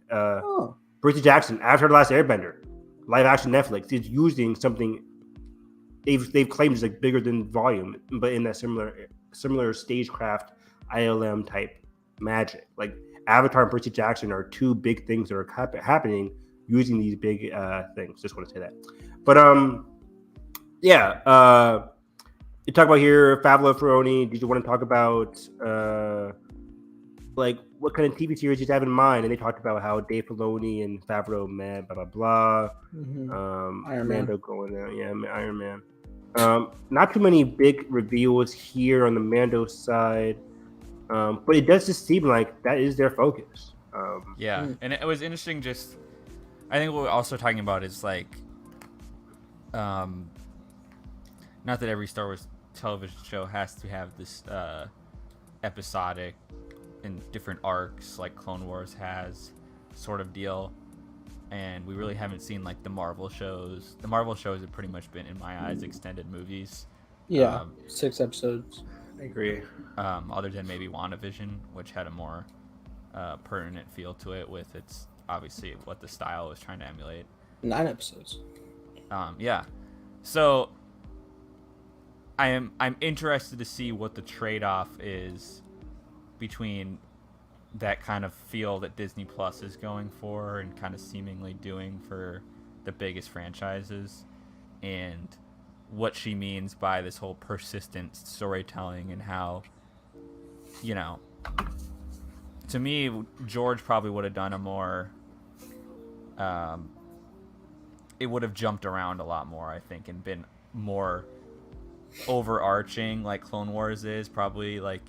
Percy Jackson, Avatar: The Last Airbender, live action Netflix is using something they've claimed is like bigger than volume, but in that similar stagecraft ILM type magic. Like Avatar and Percy Jackson are two big things that are happening using these big things. Just want to say that. But you talk about here Favreau, Filoni. Did you want to talk about like what kind of TV series you have in mind? And they talked about how Dave Filoni and Favreau met, blah blah blah. Iron Man going out, Iron Man. Not too many big reveals here on the Mando side, but it does just seem like that is their focus. And it was interesting. Just I think what we're also talking about is like, not that every Star Wars television show has to have this episodic and different arcs like Clone Wars has, sort of deal. And we really haven't seen like the Marvel shows. The Marvel shows have pretty much been, in my eyes, extended movies. 6 episodes. I agree. Other than maybe WandaVision, which had a more pertinent feel to it, with its obviously what the style was trying to emulate. 9 episodes. So I'm interested to see what the trade-off is between that kind of feel that Disney Plus is going for and kind of seemingly doing for the biggest franchises, and what she means by this whole persistent storytelling, and how, you know, to me, George probably would have done a more, it would have jumped around a lot more, I think, and been more overarching like Clone Wars is, probably, like,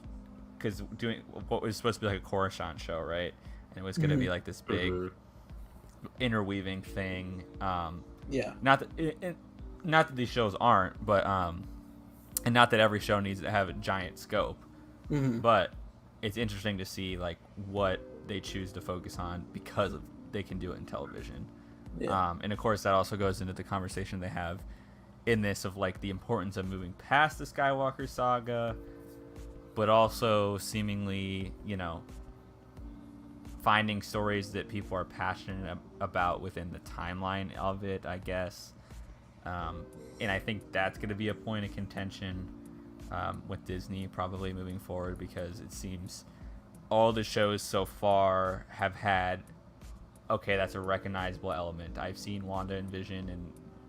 because doing what was supposed to be like a Coruscant show, right? And it was going to be like this big interweaving thing. Not that these shows aren't, but and not that every show needs to have a giant scope. But it's interesting to see like what they choose to focus on, because they can do it in television. And of course that also goes into the conversation they have in this of like the importance of moving past the Skywalker saga, but also seemingly, you know, finding stories that people are passionate about within the timeline of it, I guess. And I think that's going to be a point of contention with Disney probably moving forward, because it seems all the shows so far have had, okay, that's a recognizable element. I've seen Wanda and Vision and,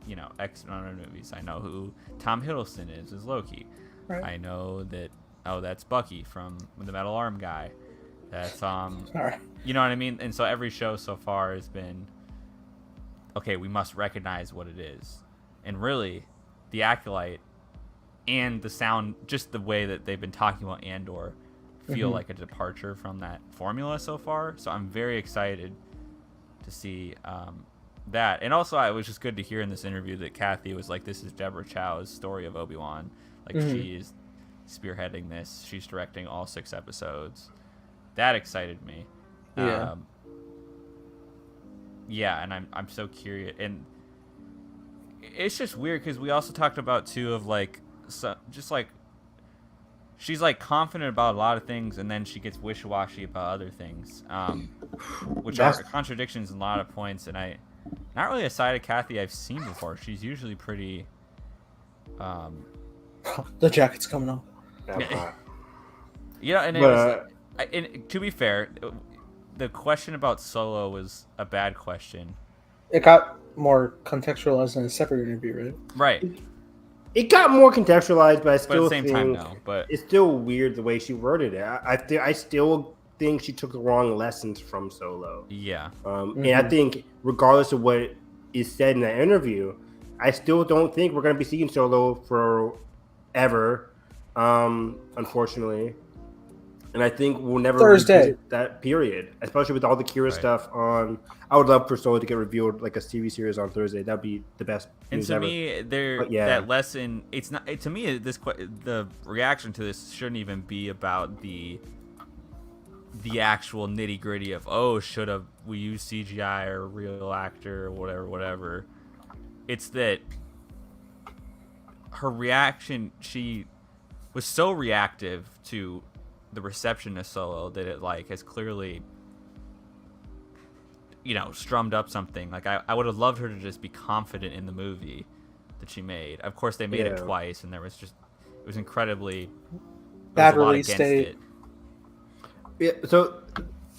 you know, X-Men movies. I know who Tom Hiddleston is as Loki. Right. I know that, oh, that's Bucky from the Metal Arm guy. That's you know what I mean? And so every show so far has been, okay, we must recognize what it is. And really, the Acolyte and the sound, just the way that they've been talking about Andor, feel like a departure from that formula so far. So I'm very excited to see that. And also, it was just good to hear in this interview that Kathy was like, this is Deborah Chow's story of Obi-Wan. Like, she is spearheading this. She's directing all 6 episodes. That excited me. And I'm so curious. And it's just weird because we also talked about too of like, so just like, she's like confident about a lot of things, and then she gets wishy-washy about other things, which are contradictions in a lot of points. And not really a side of Kathy I've seen before. She's usually pretty. The jacket's coming off. Yeah, and it was, and to be fair, the question about Solo was a bad question. It got more contextualized in a separate interview, right? Right. It got more contextualized, but I still think it's still weird the way she worded it. I still think she took the wrong lessons from Solo. Yeah. And I think regardless of what is said in that interview, I still don't think we're going to be seeing Solo forever, unfortunately. And I think we'll never Thursday. revisit that period, especially with all the Kira stuff on. I would love for Solo to get revealed like a TV series on Thursday. That'd be the best. And to ever. me, that lesson, it's not. To me, the reaction to this shouldn't even be about the actual nitty gritty of should have we use CGI or a real actor or whatever. It's that her reaction, she was so reactive to the reception of Solo that it like has clearly, strummed up something. Like I would have loved her to just be confident in the movie that she made. Of course, they made it twice, and it was incredibly bad release date. Yeah, so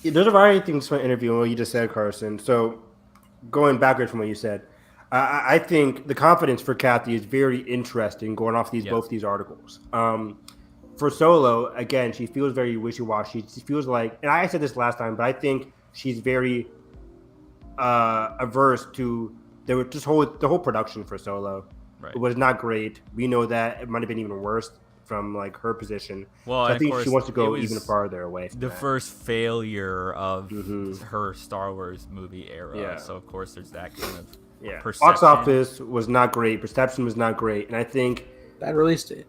there's a variety of things from the interview and what you just said, Carson. So going backwards from what you said, I think the confidence for Kathy is very interesting going off both these articles. For Solo, again, she feels very wishy-washy. She feels like, and I said this last time, but I think she's very averse to the whole production for Solo. Right. It was not great. We know that it might have been even worse from like her position. Well, so I think she wants to go even farther away. From the that. first failure of her Star Wars movie era. Yeah. So of course there's that kind of perception. Box office was not great. Perception was not great, and I think bad release date.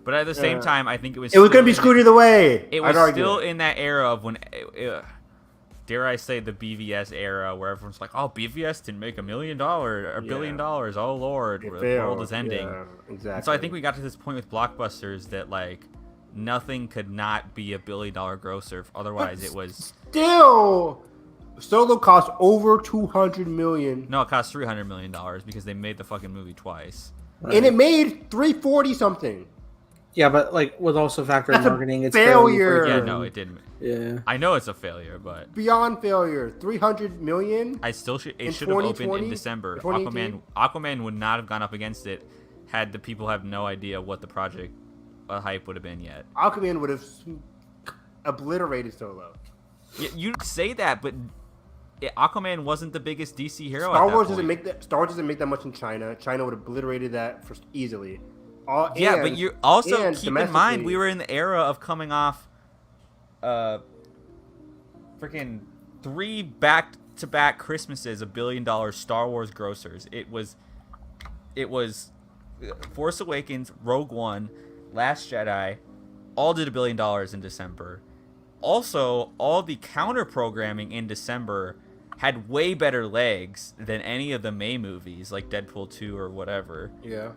But at the same time, I think it was going to be screwed either way. It was still in that era of when, dare I say, the BVS era, where everyone's like, "Oh, BVS didn't make $1 million or $1 billion. Oh Lord, the world is ending." Yeah, exactly. And so I think we got to this point with blockbusters that like nothing could not be $1 billion grosser. Otherwise, it was still. Solo cost over $200 million. No, it cost $300 million because they made the fucking movie twice, and it made $340 something. Yeah, but like with also factoring marketing, it's failure. Yeah, no, it didn't. Yeah, I know it's a failure, but beyond failure. $300 million. It should have opened in December. Aquaman would not have gone up against it had the people have no idea what the project hype would have been yet. Aquaman would have obliterated Solo. You say that, but Aquaman wasn't the biggest DC hero. Star Wars doesn't make that much in China. China would have obliterated that easily. But you also keep in mind we were in the era of coming off freaking 3 back-to-back Christmases $1 billion Star Wars grossers. It was Force Awakens, Rogue One, Last Jedi, all did $1 billion in December. Also, all the counter programming in December had way better legs than any of the May movies like Deadpool 2 or whatever. Yeah.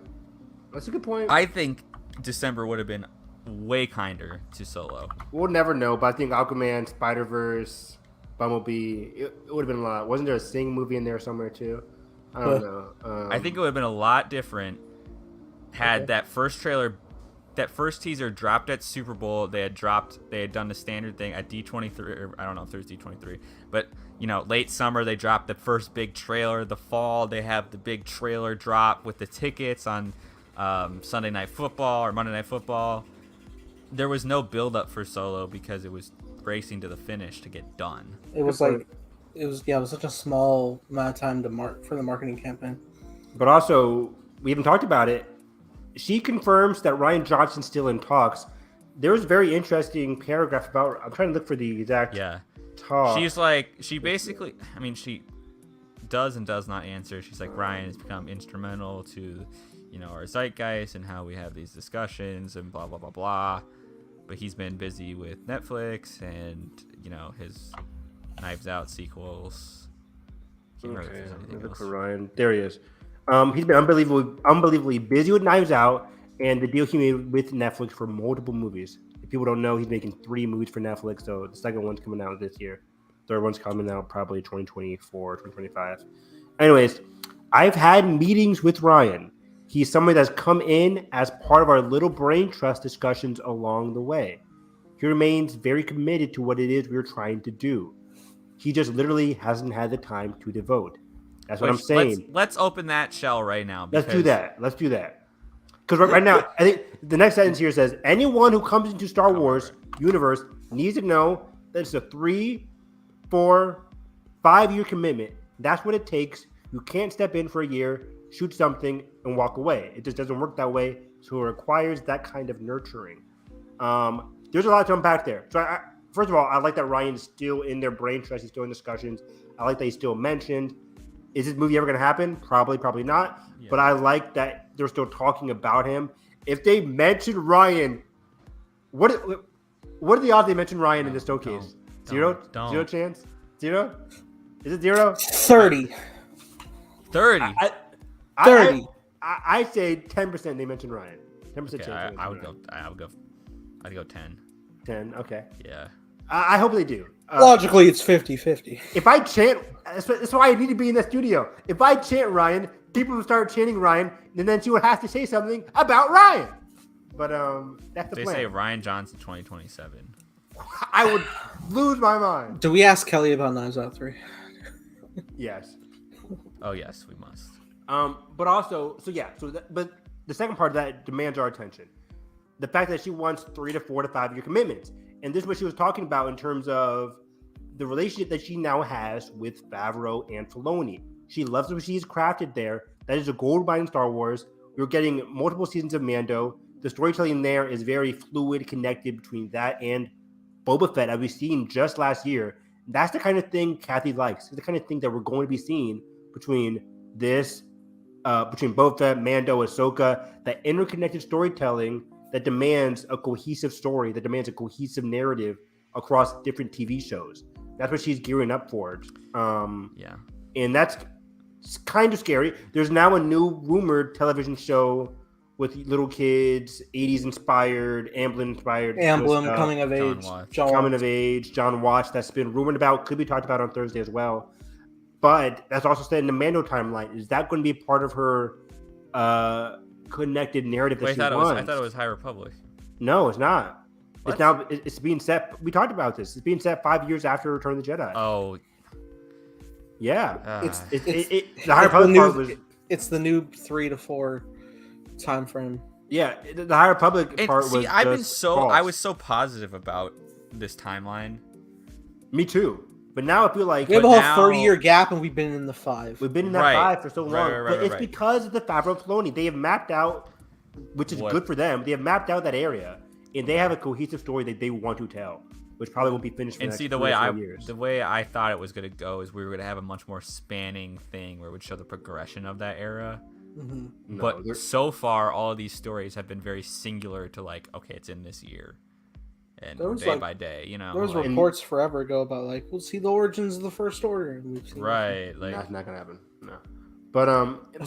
That's a good point. I think December would have been way kinder to Solo. We'll never know, but I think Aquaman, Spider-Verse, Bumblebee, it would have been a lot. Wasn't there a Sing movie in there somewhere too? I don't know. I think it would have been a lot different had that first teaser dropped at Super Bowl. They had done the standard thing at D23, or I don't know if there's D23, but late summer they dropped the first big trailer. The fall they have the big trailer drop with the tickets on Sunday Night Football or Monday Night Football. There was no build up for Solo because it was racing to the finish to get done. It was such a small amount of time for the marketing campaign. But also, we haven't talked about it. She confirms that Rian Johnson's still in talks. There was a very interesting paragraph about. I'm trying to look for the exact talk. She's like, she basically, she does and does not answer. She's like, Ryan has become instrumental to our zeitgeist and how we have these discussions and blah blah blah blah, but he's been busy with Netflix and his Knives Out sequels. Okay, look for Ryan. There he is. He's been unbelievably busy with Knives Out and the deal he made with Netflix for multiple movies. If people don't know, he's making 3 movies for Netflix, so the second one's coming out this year. Third one's coming out probably 2024, 2025. Anyways, I've had meetings with Ryan. He's somebody that's come in as part of our little brain trust discussions along the way. He remains very committed to what it is we're trying to do. He just literally hasn't had the time to devote. That's what I'm saying. Let's open that shell right now. Let's do that. Because right now, I think the next sentence here says, anyone who comes into Star Wars universe needs to know that it's a 3, 4, 5 year commitment. That's what it takes You can't step in for a year, shoot something, and walk away. It just doesn't work that way. So it requires that kind of nurturing. There's a lot to unpack there. So first of all, I like that Ryan's still in their brain trust. He's still in discussions. I like that he's still mentioned. Is this movie ever going to happen? Probably not. Yeah. But I like that they're still talking about him. If they mention Ryan, what are the odds they mention Ryan in the showcase? Zero chance? Zero? Is it zero? 30. 30. 30. I say 10% they mention Ryan. 10% okay, chance. I'd go 10. 10, okay. Yeah. I hope they do. Logically, it's 50-50. If I chant, that's why I need to be in the studio. If I chant Ryan, people will start chanting Ryan, and then she would have to say something about Ryan. But that's the plan. They say Ryan Johnson 2027. I would lose my mind. Do we ask Kelly about Knives Out 3? Yes. Oh yes, we must. But also, but the second part of that demands our attention. The fact that she wants 3 to 4 to 5 year commitments. And this is what she was talking about in terms of the relationship that she now has with Favreau and Filoni. She loves what she's crafted there. That is a gold mine in Star Wars. We're getting multiple seasons of Mando. The storytelling there is very fluid, connected between that and Boba Fett, as we've seen just last year. That's the kind of thing Kathy likes. It's the kind of thing that we're going to be seeing between this, between Boba Fett, Mando, Ahsoka, that interconnected storytelling that demands a cohesive story, that demands a cohesive narrative across different TV shows. That's what she's gearing up for. Yeah. And that's kind of scary. There's now a new rumored television show with little kids, 80s inspired, Amblin inspired. Amblin, coming of age. John Watch, that's been rumored about, could be talked about on Thursday as well. But that's also said in the Mando timeline. Is that going to be part of her connected narrative that she wants? I thought it was High Republic. No, it's not. What? It's being set. We talked about this. It's being set 5 years after Return of the Jedi. Oh. Yeah. The High Republic part was. It's the new 3 to 4 time frame. Yeah, the High Republic part was. I was so positive about this timeline. Me too. But now I feel like we have a whole 30-year gap, and we've been in the 5. We've been in that 5 for so long. But it's because of the Favreau Filoni. They have mapped out, which is good for them. They have mapped out that area, and they have a cohesive story that they want to tell, which probably won't be finished for the next 3 or 4 years. The way I thought it was going to go is we were going to have a much more spanning thing where it would show the progression of that era. Mm-hmm. But so far, all of these stories have been very singular to like, okay, it's in this year. And day by day, you know. There was reports forever ago about like, we'll see the origins of the First Order. And we've seen right. Like, that's not gonna happen. No. But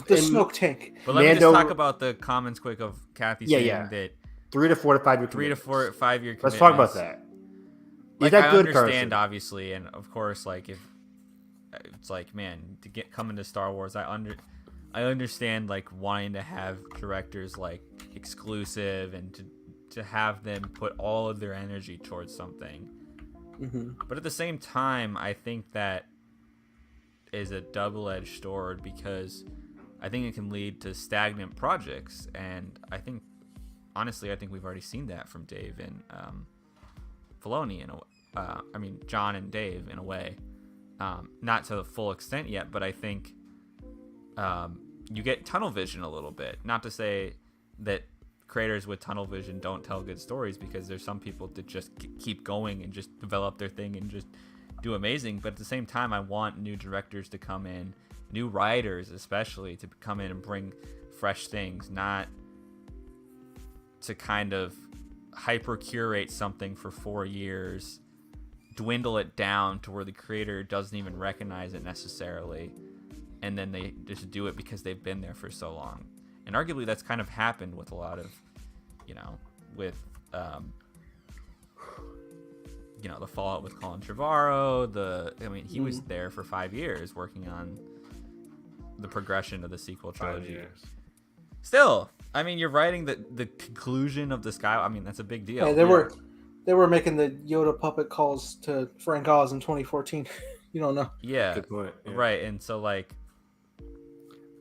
the smoke tank. But let me just talk about the comments quick of Kathy saying that 3 to 4 to 5 year 3 to 4 to 5 year commitments. Let's talk about that. Like, I understand, obviously, and of course, like if it's like, man, to come into Star Wars, I understand like wanting to have directors like exclusive and to have them put all of their energy towards something. Mm-hmm. But at the same time, I think that is a double-edged sword because I think it can lead to stagnant projects. And I think, honestly, we've already seen that from Dave and Filoni, John and Dave in a way. Not to the full extent yet, but I think you get tunnel vision a little bit. Not to say that creators with tunnel vision don't tell good stories, because there's some people that just keep going and just develop their thing and just do amazing. But at the same time, I want new directors to come in, new writers especially, to come in and bring fresh things, not to kind of hyper curate something for 4 years, dwindle it down to where the creator doesn't even recognize it necessarily, and then they just do it because they've been there for so long. And arguably that's kind of happened with a lot of, with, the fallout with Colin Trevorrow. He was there for 5 years working on the progression of the sequel trilogy. 5 years. Still, you're writing the conclusion of the Sky. That's a big deal. Yeah, they were making the Yoda puppet calls to Frank Oz in 2014. You don't know. Yeah. Good point. Yeah. Right. And so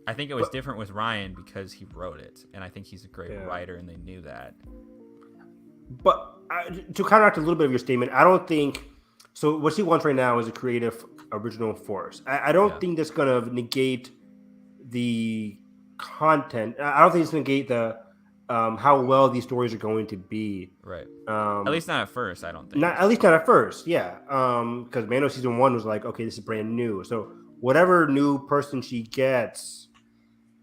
I think it was different with Ryan because he wrote it, and I think he's a great writer, and they knew that. But to counteract a little bit of your statement, I don't think so. What she wants right now is a creative original Force. I don't Yeah. think that's going to negate the content. I don't think it's going to negate the how well these stories are going to be. Right. At At least not at first, I don't think. Not at least not at first, yeah. Because Mando season 1 was like, okay, this is brand new. So whatever new person she gets,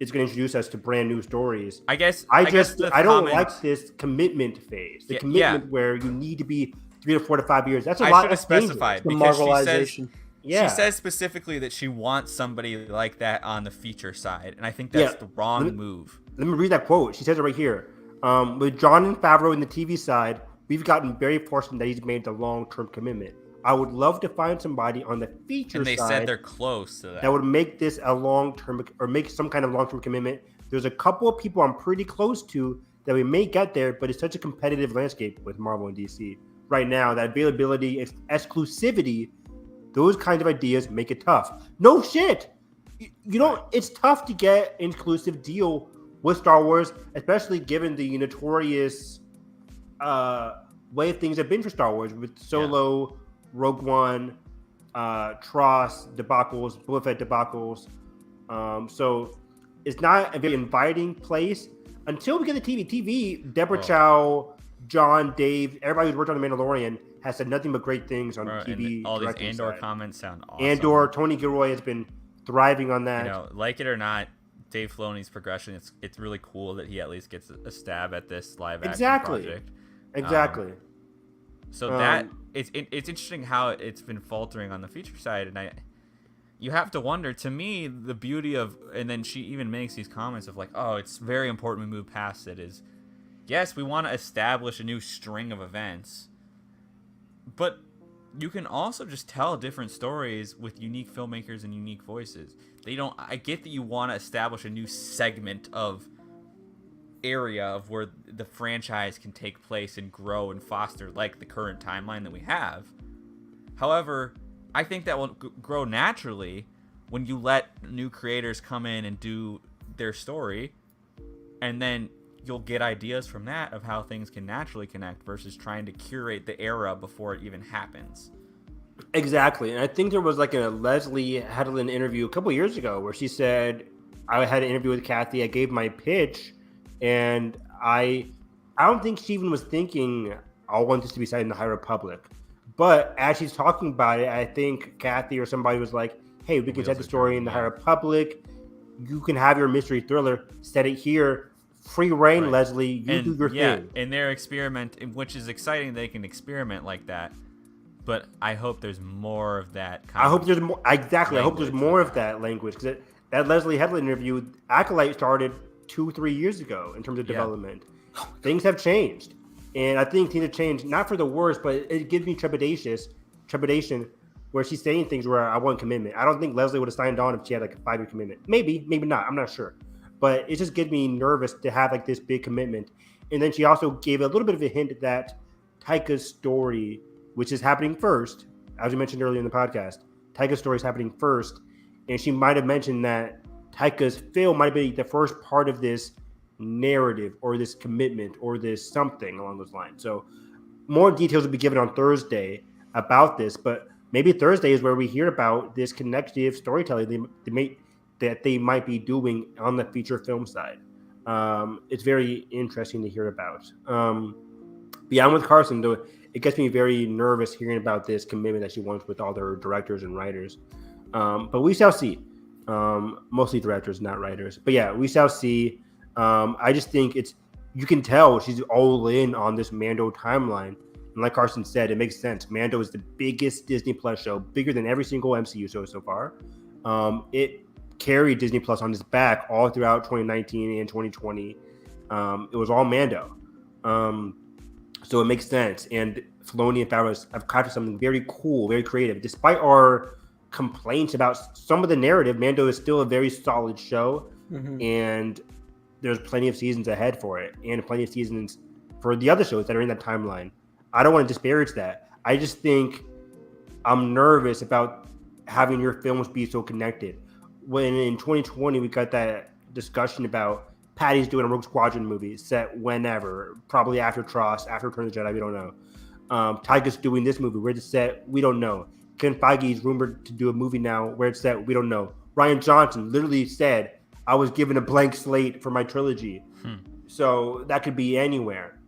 it's going to introduce us to brand new stories. I guess I don't comment- like this commitment phase. The Yeah, commitment where you need to be 3 to 4 to 5 years. That's a I lot. should have That's dangerous. specified The because Marvelization. Yeah. she says specifically that she wants somebody like that on the feature side, and I think that's the wrong move. Let me read that quote. She says it right here. With John and Favreau in the TV side, we've gotten very fortunate that he's made the long-term commitment. I would love to find somebody on the feature And they side said they're close to that. that would make this a long-term or make some kind of long-term commitment. There's a couple of people I'm pretty close to that we may get there, but it's such a competitive landscape with Marvel and DC right now that availability, exclusivity, those kinds of ideas make it tough. No shit. You don't. It's tough to get an exclusive deal with Star Wars, especially given the notorious way things have been for Star Wars with Solo, Rogue One, Tross debacles, Boba Fett debacles. So it's not a very inviting place until we get the TV. Deborah Chow, John, Dave, everybody who's worked on The Mandalorian has said nothing but great things on TV. And all these directing Andor side. comments sound awesome. Andor, Tony Gilroy has been thriving on that. You know, like it or not, Dave Filoni's progression, it's really cool that he at least gets a stab at this live action project. Exactly. So that it's interesting how it's been faltering on the feature side, and you have to wonder. To me, the beauty of, and then she even makes these comments of like, oh, it's very important we move past it. Is yes, we want to establish a new string of events, but you can also just tell different stories with unique filmmakers and unique voices. I get that you want to establish a new segment of area of where the franchise can take place and grow and foster like the current timeline that we have. However, I think that will grow naturally when you let new creators come in and do their story, and then you'll get ideas from that of how things can naturally connect versus trying to curate the era before it even happens. Exactly. And I think there was like a Leslie Hedlund interview a couple years ago where she said, I had an interview with Kathy. I gave my pitch, and I don't think she even was thinking I want this to be set in the High Republic. But as she's talking about it, I think Kathy or somebody was like, hey, we can set the story in the High Republic. You can have your mystery thriller, set it here. Free reign, right. Leslie. You do your thing. And their experiment, which is exciting, they can experiment like that. But I hope there's more of that. I hope there's more. Exactly. I hope there's more of that language, because that Leslie Hedlund interview, Acolyte started 2-3 years ago in terms of development. Things have changed, and I think things have changed not for the worse, but it gives me trepidation where she's saying things where I want commitment. I don't think Leslie would have signed on if she had like a 5-year commitment. Maybe not. I'm not sure, but it just gives me nervous to have like this big commitment. And then she also gave a little bit of a hint that Taika's story, which is happening first, as we mentioned earlier in the podcast, Taika's story is happening first. And she might have mentioned that Taika's film might be the first part of this narrative or this commitment or this something along those lines. So more details will be given on Thursday about this, but maybe Thursday is where we hear about this connective storytelling that they might be doing on the feature film side. It's very interesting to hear about. Beyond with Carson, though, it gets me very nervous hearing about this commitment that she wants with all their directors and writers. But we shall see. Mostly directors, not writers. But yeah, we shall see. I just think you can tell she's all in on this Mando timeline. And like Carson said, it makes sense. Mando is the biggest Disney Plus show, bigger than every single MCU show so far. It carried Disney Plus on its back all throughout 2019 and 2020. It was all Mando. So it makes sense. And Filoni and Favreau have crafted something very cool, very creative. Despite our complaints about some of the narrative, Mando is still a very solid show. Mm-hmm. And there's plenty of seasons ahead for it, and plenty of seasons for the other shows that are in that timeline. I don't want to disparage that. I just think I'm nervous about having your films be so connected. When in 2020, we got that discussion about Patty's doing a Rogue Squadron movie set whenever, probably after Tross, after Return of the Jedi, we don't know. Taika's doing this movie. Where's it set? We don't know. Ken Feige is rumored to do a movie now where it's that we don't know. Ryan Johnson literally said, I was given a blank slate for my trilogy. So that could be anywhere.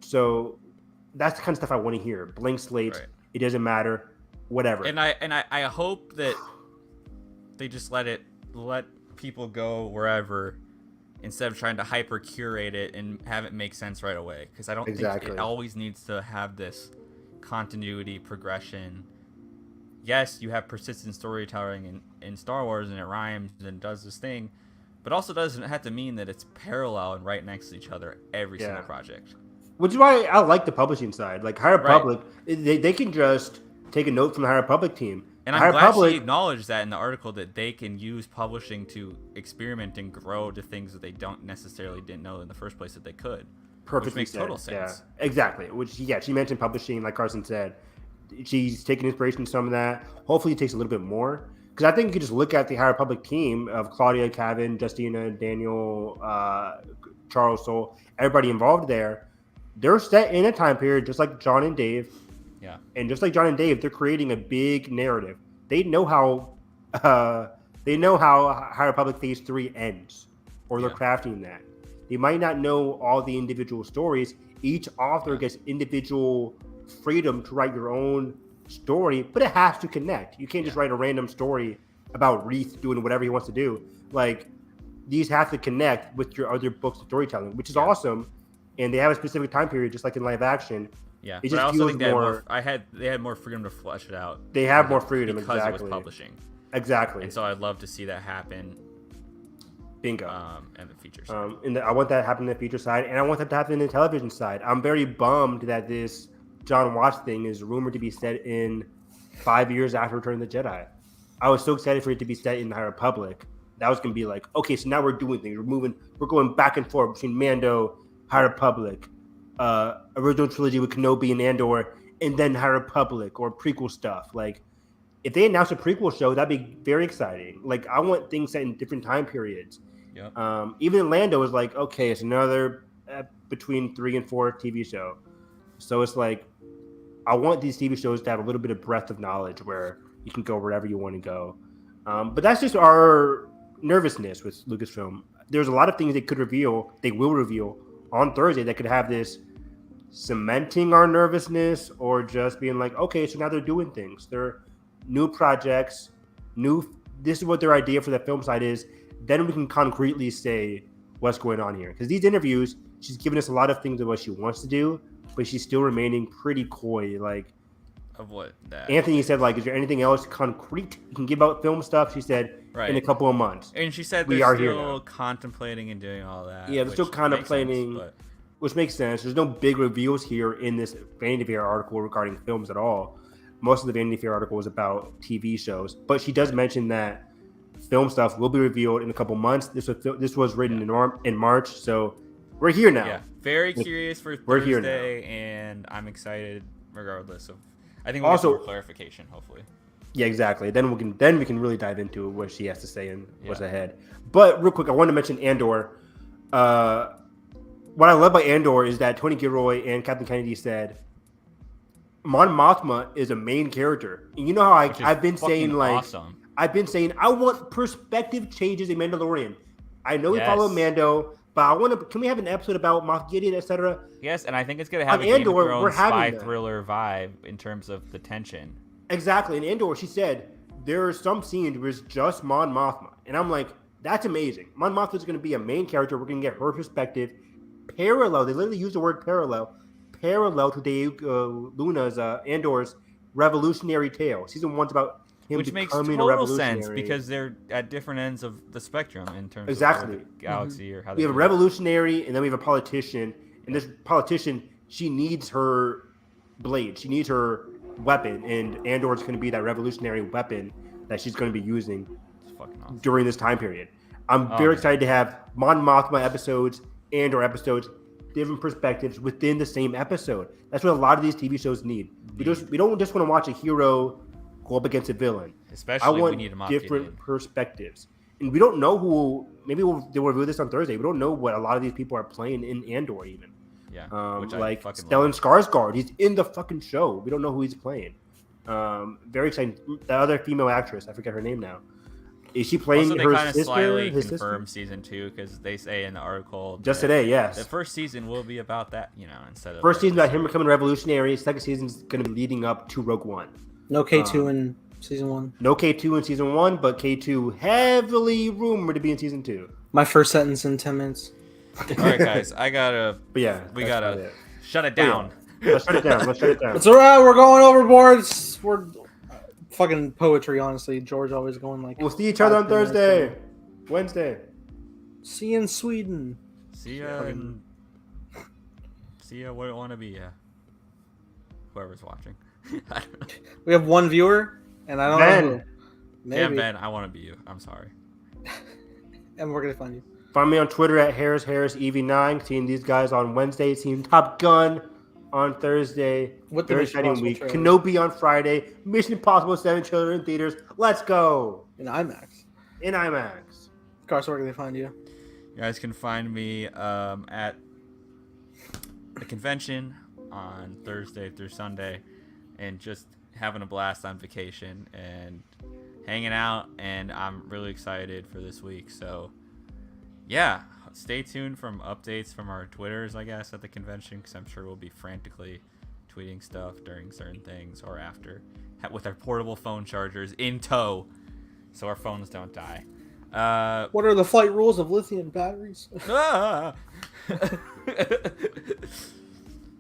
So that's the kind of stuff I want to hear. Blank slates. Right. It doesn't matter. Whatever. And I hope that they just let people go wherever instead of trying to hyper curate it and have it make sense right away. Because I don't think it always needs to have this continuity progression. Yes, you have persistent storytelling in Star Wars and it rhymes and does this thing, but also doesn't have to mean that it's parallel and right next to each other every single project. Which is why I like the publishing side. Like High Republic, they can just take a note from the High Republic team. And I'm glad she acknowledged that in the article, that they can use publishing to experiment and grow to things that they didn't know in the first place that they could. Perfectly which makes said. Total sense. Yeah, exactly. She mentioned publishing, like Carson said. She's taking inspiration from some of that. Hopefully it takes a little bit more. Because I think you could just look at the High Republic team of Claudia, Kevin, Justina, Daniel, Charles Soule, everybody involved there. They're set in a time period just like John and Dave. Yeah. And just like John and Dave, they're creating a big narrative. They know how High Republic Phase 3 ends. Or they're crafting that. They might not know all the individual stories. Each author gets individual freedom to write your own story, but it has to connect. You can't just write a random story about Reith doing whatever he wants to do. Like, these have to connect with your other books of storytelling, which is awesome. And they have a specific time period, just like in live action. Yeah, it just just I also feels think they more. They had more freedom to flesh it out. They have more freedom because exactly. it was publishing. Exactly. And so I'd love to see that happen. Bingo. And the feature side. I want that to happen in the feature side, and I want that to happen in the television side. I'm very bummed that this John Watts thing is rumored to be set in 5 years after Return of the Jedi. I was so excited for it to be set in the High Republic. That was going to be like, okay, so now we're doing things. We're going back and forth between Mando, High Republic, original trilogy with Kenobi and Andor, and then High Republic or prequel stuff. Like, if they announce a prequel show, that'd be very exciting. Like, I want things set in different time periods. Yep. Even Lando is like, okay, it's another between 3 and 4 TV show. So it's like, I want these TV shows to have a little bit of breadth of knowledge where you can go wherever you want to go. But that's just our nervousness with Lucasfilm. There's a lot of things they will reveal on Thursday that could have this cementing our nervousness or just being like, okay, so now they're doing things. They're new projects, this is what their idea for the film side is. Then we can concretely say what's going on here. Because these interviews, she's given us a lot of things of what she wants to do, but she's still remaining pretty coy. Like, of what? That? Anthony said, like, is there anything else concrete you can give out film stuff? She said, in a couple of months. And she said they're still contemplating and doing all that. Yeah, they're still contemplating, which makes sense. There's no big reveals here in this Vanity Fair article regarding films at all. Most of the Vanity Fair article was about TV shows, but she does mention that film stuff will be revealed in a couple months. This was written in March, so we're here now. Yeah, very curious for Thursday, and I'm excited regardless of. I think we'll get more clarification, hopefully. Yeah, exactly. Then we can really dive into what she has to say and what's ahead. But real quick, I want to mention Andor. What I love about Andor is that Tony Gilroy and Kathleen Kennedy said Mon Mothma is a main character. And you know how I've been saying, like, awesome. I've been saying I want perspective changes in Mandalorian. I know we follow Mando, but can we have an episode about Moff Gideon, etc.? Yes, and I think it's going to have a Andor, Game of Thrones spy thriller vibe in terms of the tension. Exactly. In Andor, she said there are some scenes where it's just Mon Mothma. And I'm like, that's amazing. Mon Mothma is going to be a main character. We're going to get her perspective. Parallel. They literally use the word parallel to Dave Luna's Andor's revolutionary tale. Season 1's about him which makes becoming total a revolutionary. sense because they're at different ends of the spectrum in terms of the galaxy or how we have a revolutionary and then we have a politician. And this politician, she needs her blade. She needs her weapon. And Andor's going to be that revolutionary weapon that she's going to be using during this time period. I'm very excited to have Mon Mothma episodes, Andor episodes, different perspectives within the same episode. That's what a lot of these TV shows need. We don't just want to watch a hero go up against a villain. Especially I want we need a different perspectives. And we don't know who. Maybe they'll reveal this on Thursday. We don't know what a lot of these people are playing in Andor even. Yeah. Like Stellan Skarsgård, he's in the fucking show. We don't know who he's playing. Very exciting. The other female actress, I forget her name now. Is she playing Also, they her kind of sister? slightly his confirmed sister? season 2 because they say in the article Just that today, yes. the first season will be about that, instead of First like, season about him becoming revolutionary. Second season is going to be leading up to Rogue One. No K2 in season 1. No K2 in season 1, but K2 heavily rumored to be in season 2. My first sentence in 10 minutes. All right, guys, we yeah, gotta shut it down. Let's shut it down. It's alright, we're going overboard. We're fucking poetry, honestly. George always going like. We'll see each other on 5 minutes. Thursday, Wednesday. See you in Sweden. See ya. See ya. What it want to be? Yeah. Whoever's watching. I don't know. We have one viewer, and I don't know. Who. Maybe. Yeah, Ben, I want to be you. I'm sorry. And we're gonna find you. Find me on Twitter at HarrisEV9. Seeing these guys on Wednesday. Seeing Top Gun on Thursday. What the Very Mission exciting Impossible week. trailer? Kenobi on Friday. Mission Impossible 7 trailer in theaters. Let's go. In IMAX. In IMAX. Carson, where can they find you? You guys can find me at the convention on Thursday through Sunday and just having a blast on vacation and hanging out, and I'm really excited for this week. So yeah, stay tuned from updates from our Twitters, I guess, at the convention, because I'm sure we'll be frantically tweeting stuff during certain things or after with our portable phone chargers in tow so our phones don't die. What are the flight rules of lithium batteries?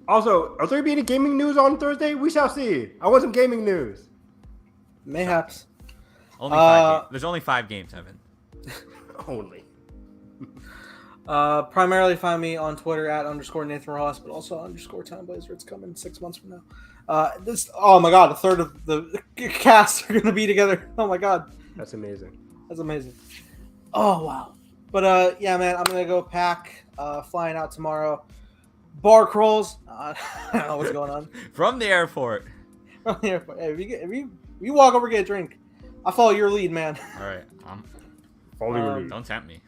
Also, are there be any gaming news on Thursday? We shall see. I want some gaming news. Mayhaps. Only 5 games. There's only 5 games, Evan. Only. Primarily find me on Twitter at _Nathan Rojas, but also _TimeBlazer. It's coming 6 months from now. Oh my god, a third of the cast are gonna be together. Oh my god, That's amazing. that's amazing. Oh wow. But yeah, man, I'm gonna go pack. Flying out tomorrow. Bar crawls. I don't know what's going on. From the airport. Hey, if you walk over, get a drink. I follow your lead, man. All right. Follow your lead. Don't tempt me.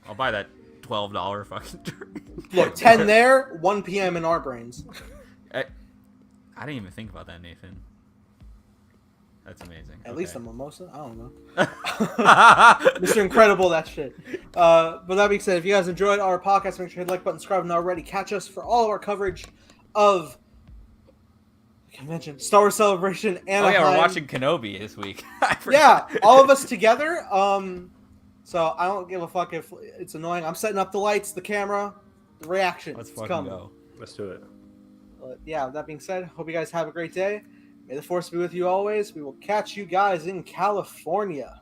I'll buy that $12 fucking drink. Look, 10 there, 1 p.m. in our brains. I didn't even think about that, Nathan. That's amazing. At least a Okay. mimosa? I don't know. Mr. Incredible, that shit. But that being said, if you guys enjoyed our podcast, make sure you hit the like button, subscribe, and already catch us for all of our coverage of the convention, Star Wars Celebration, Oh Anaheim. yeah, we're watching Kenobi this week. I Yeah, forgot. all of us together. So I don't give a fuck if it's annoying. I'm setting up the lights, the camera, the reaction. Let's It's fucking coming. go. Let's do it. But yeah, that being said, hope you guys have a great day. May the force be with you always. We will catch you guys in California.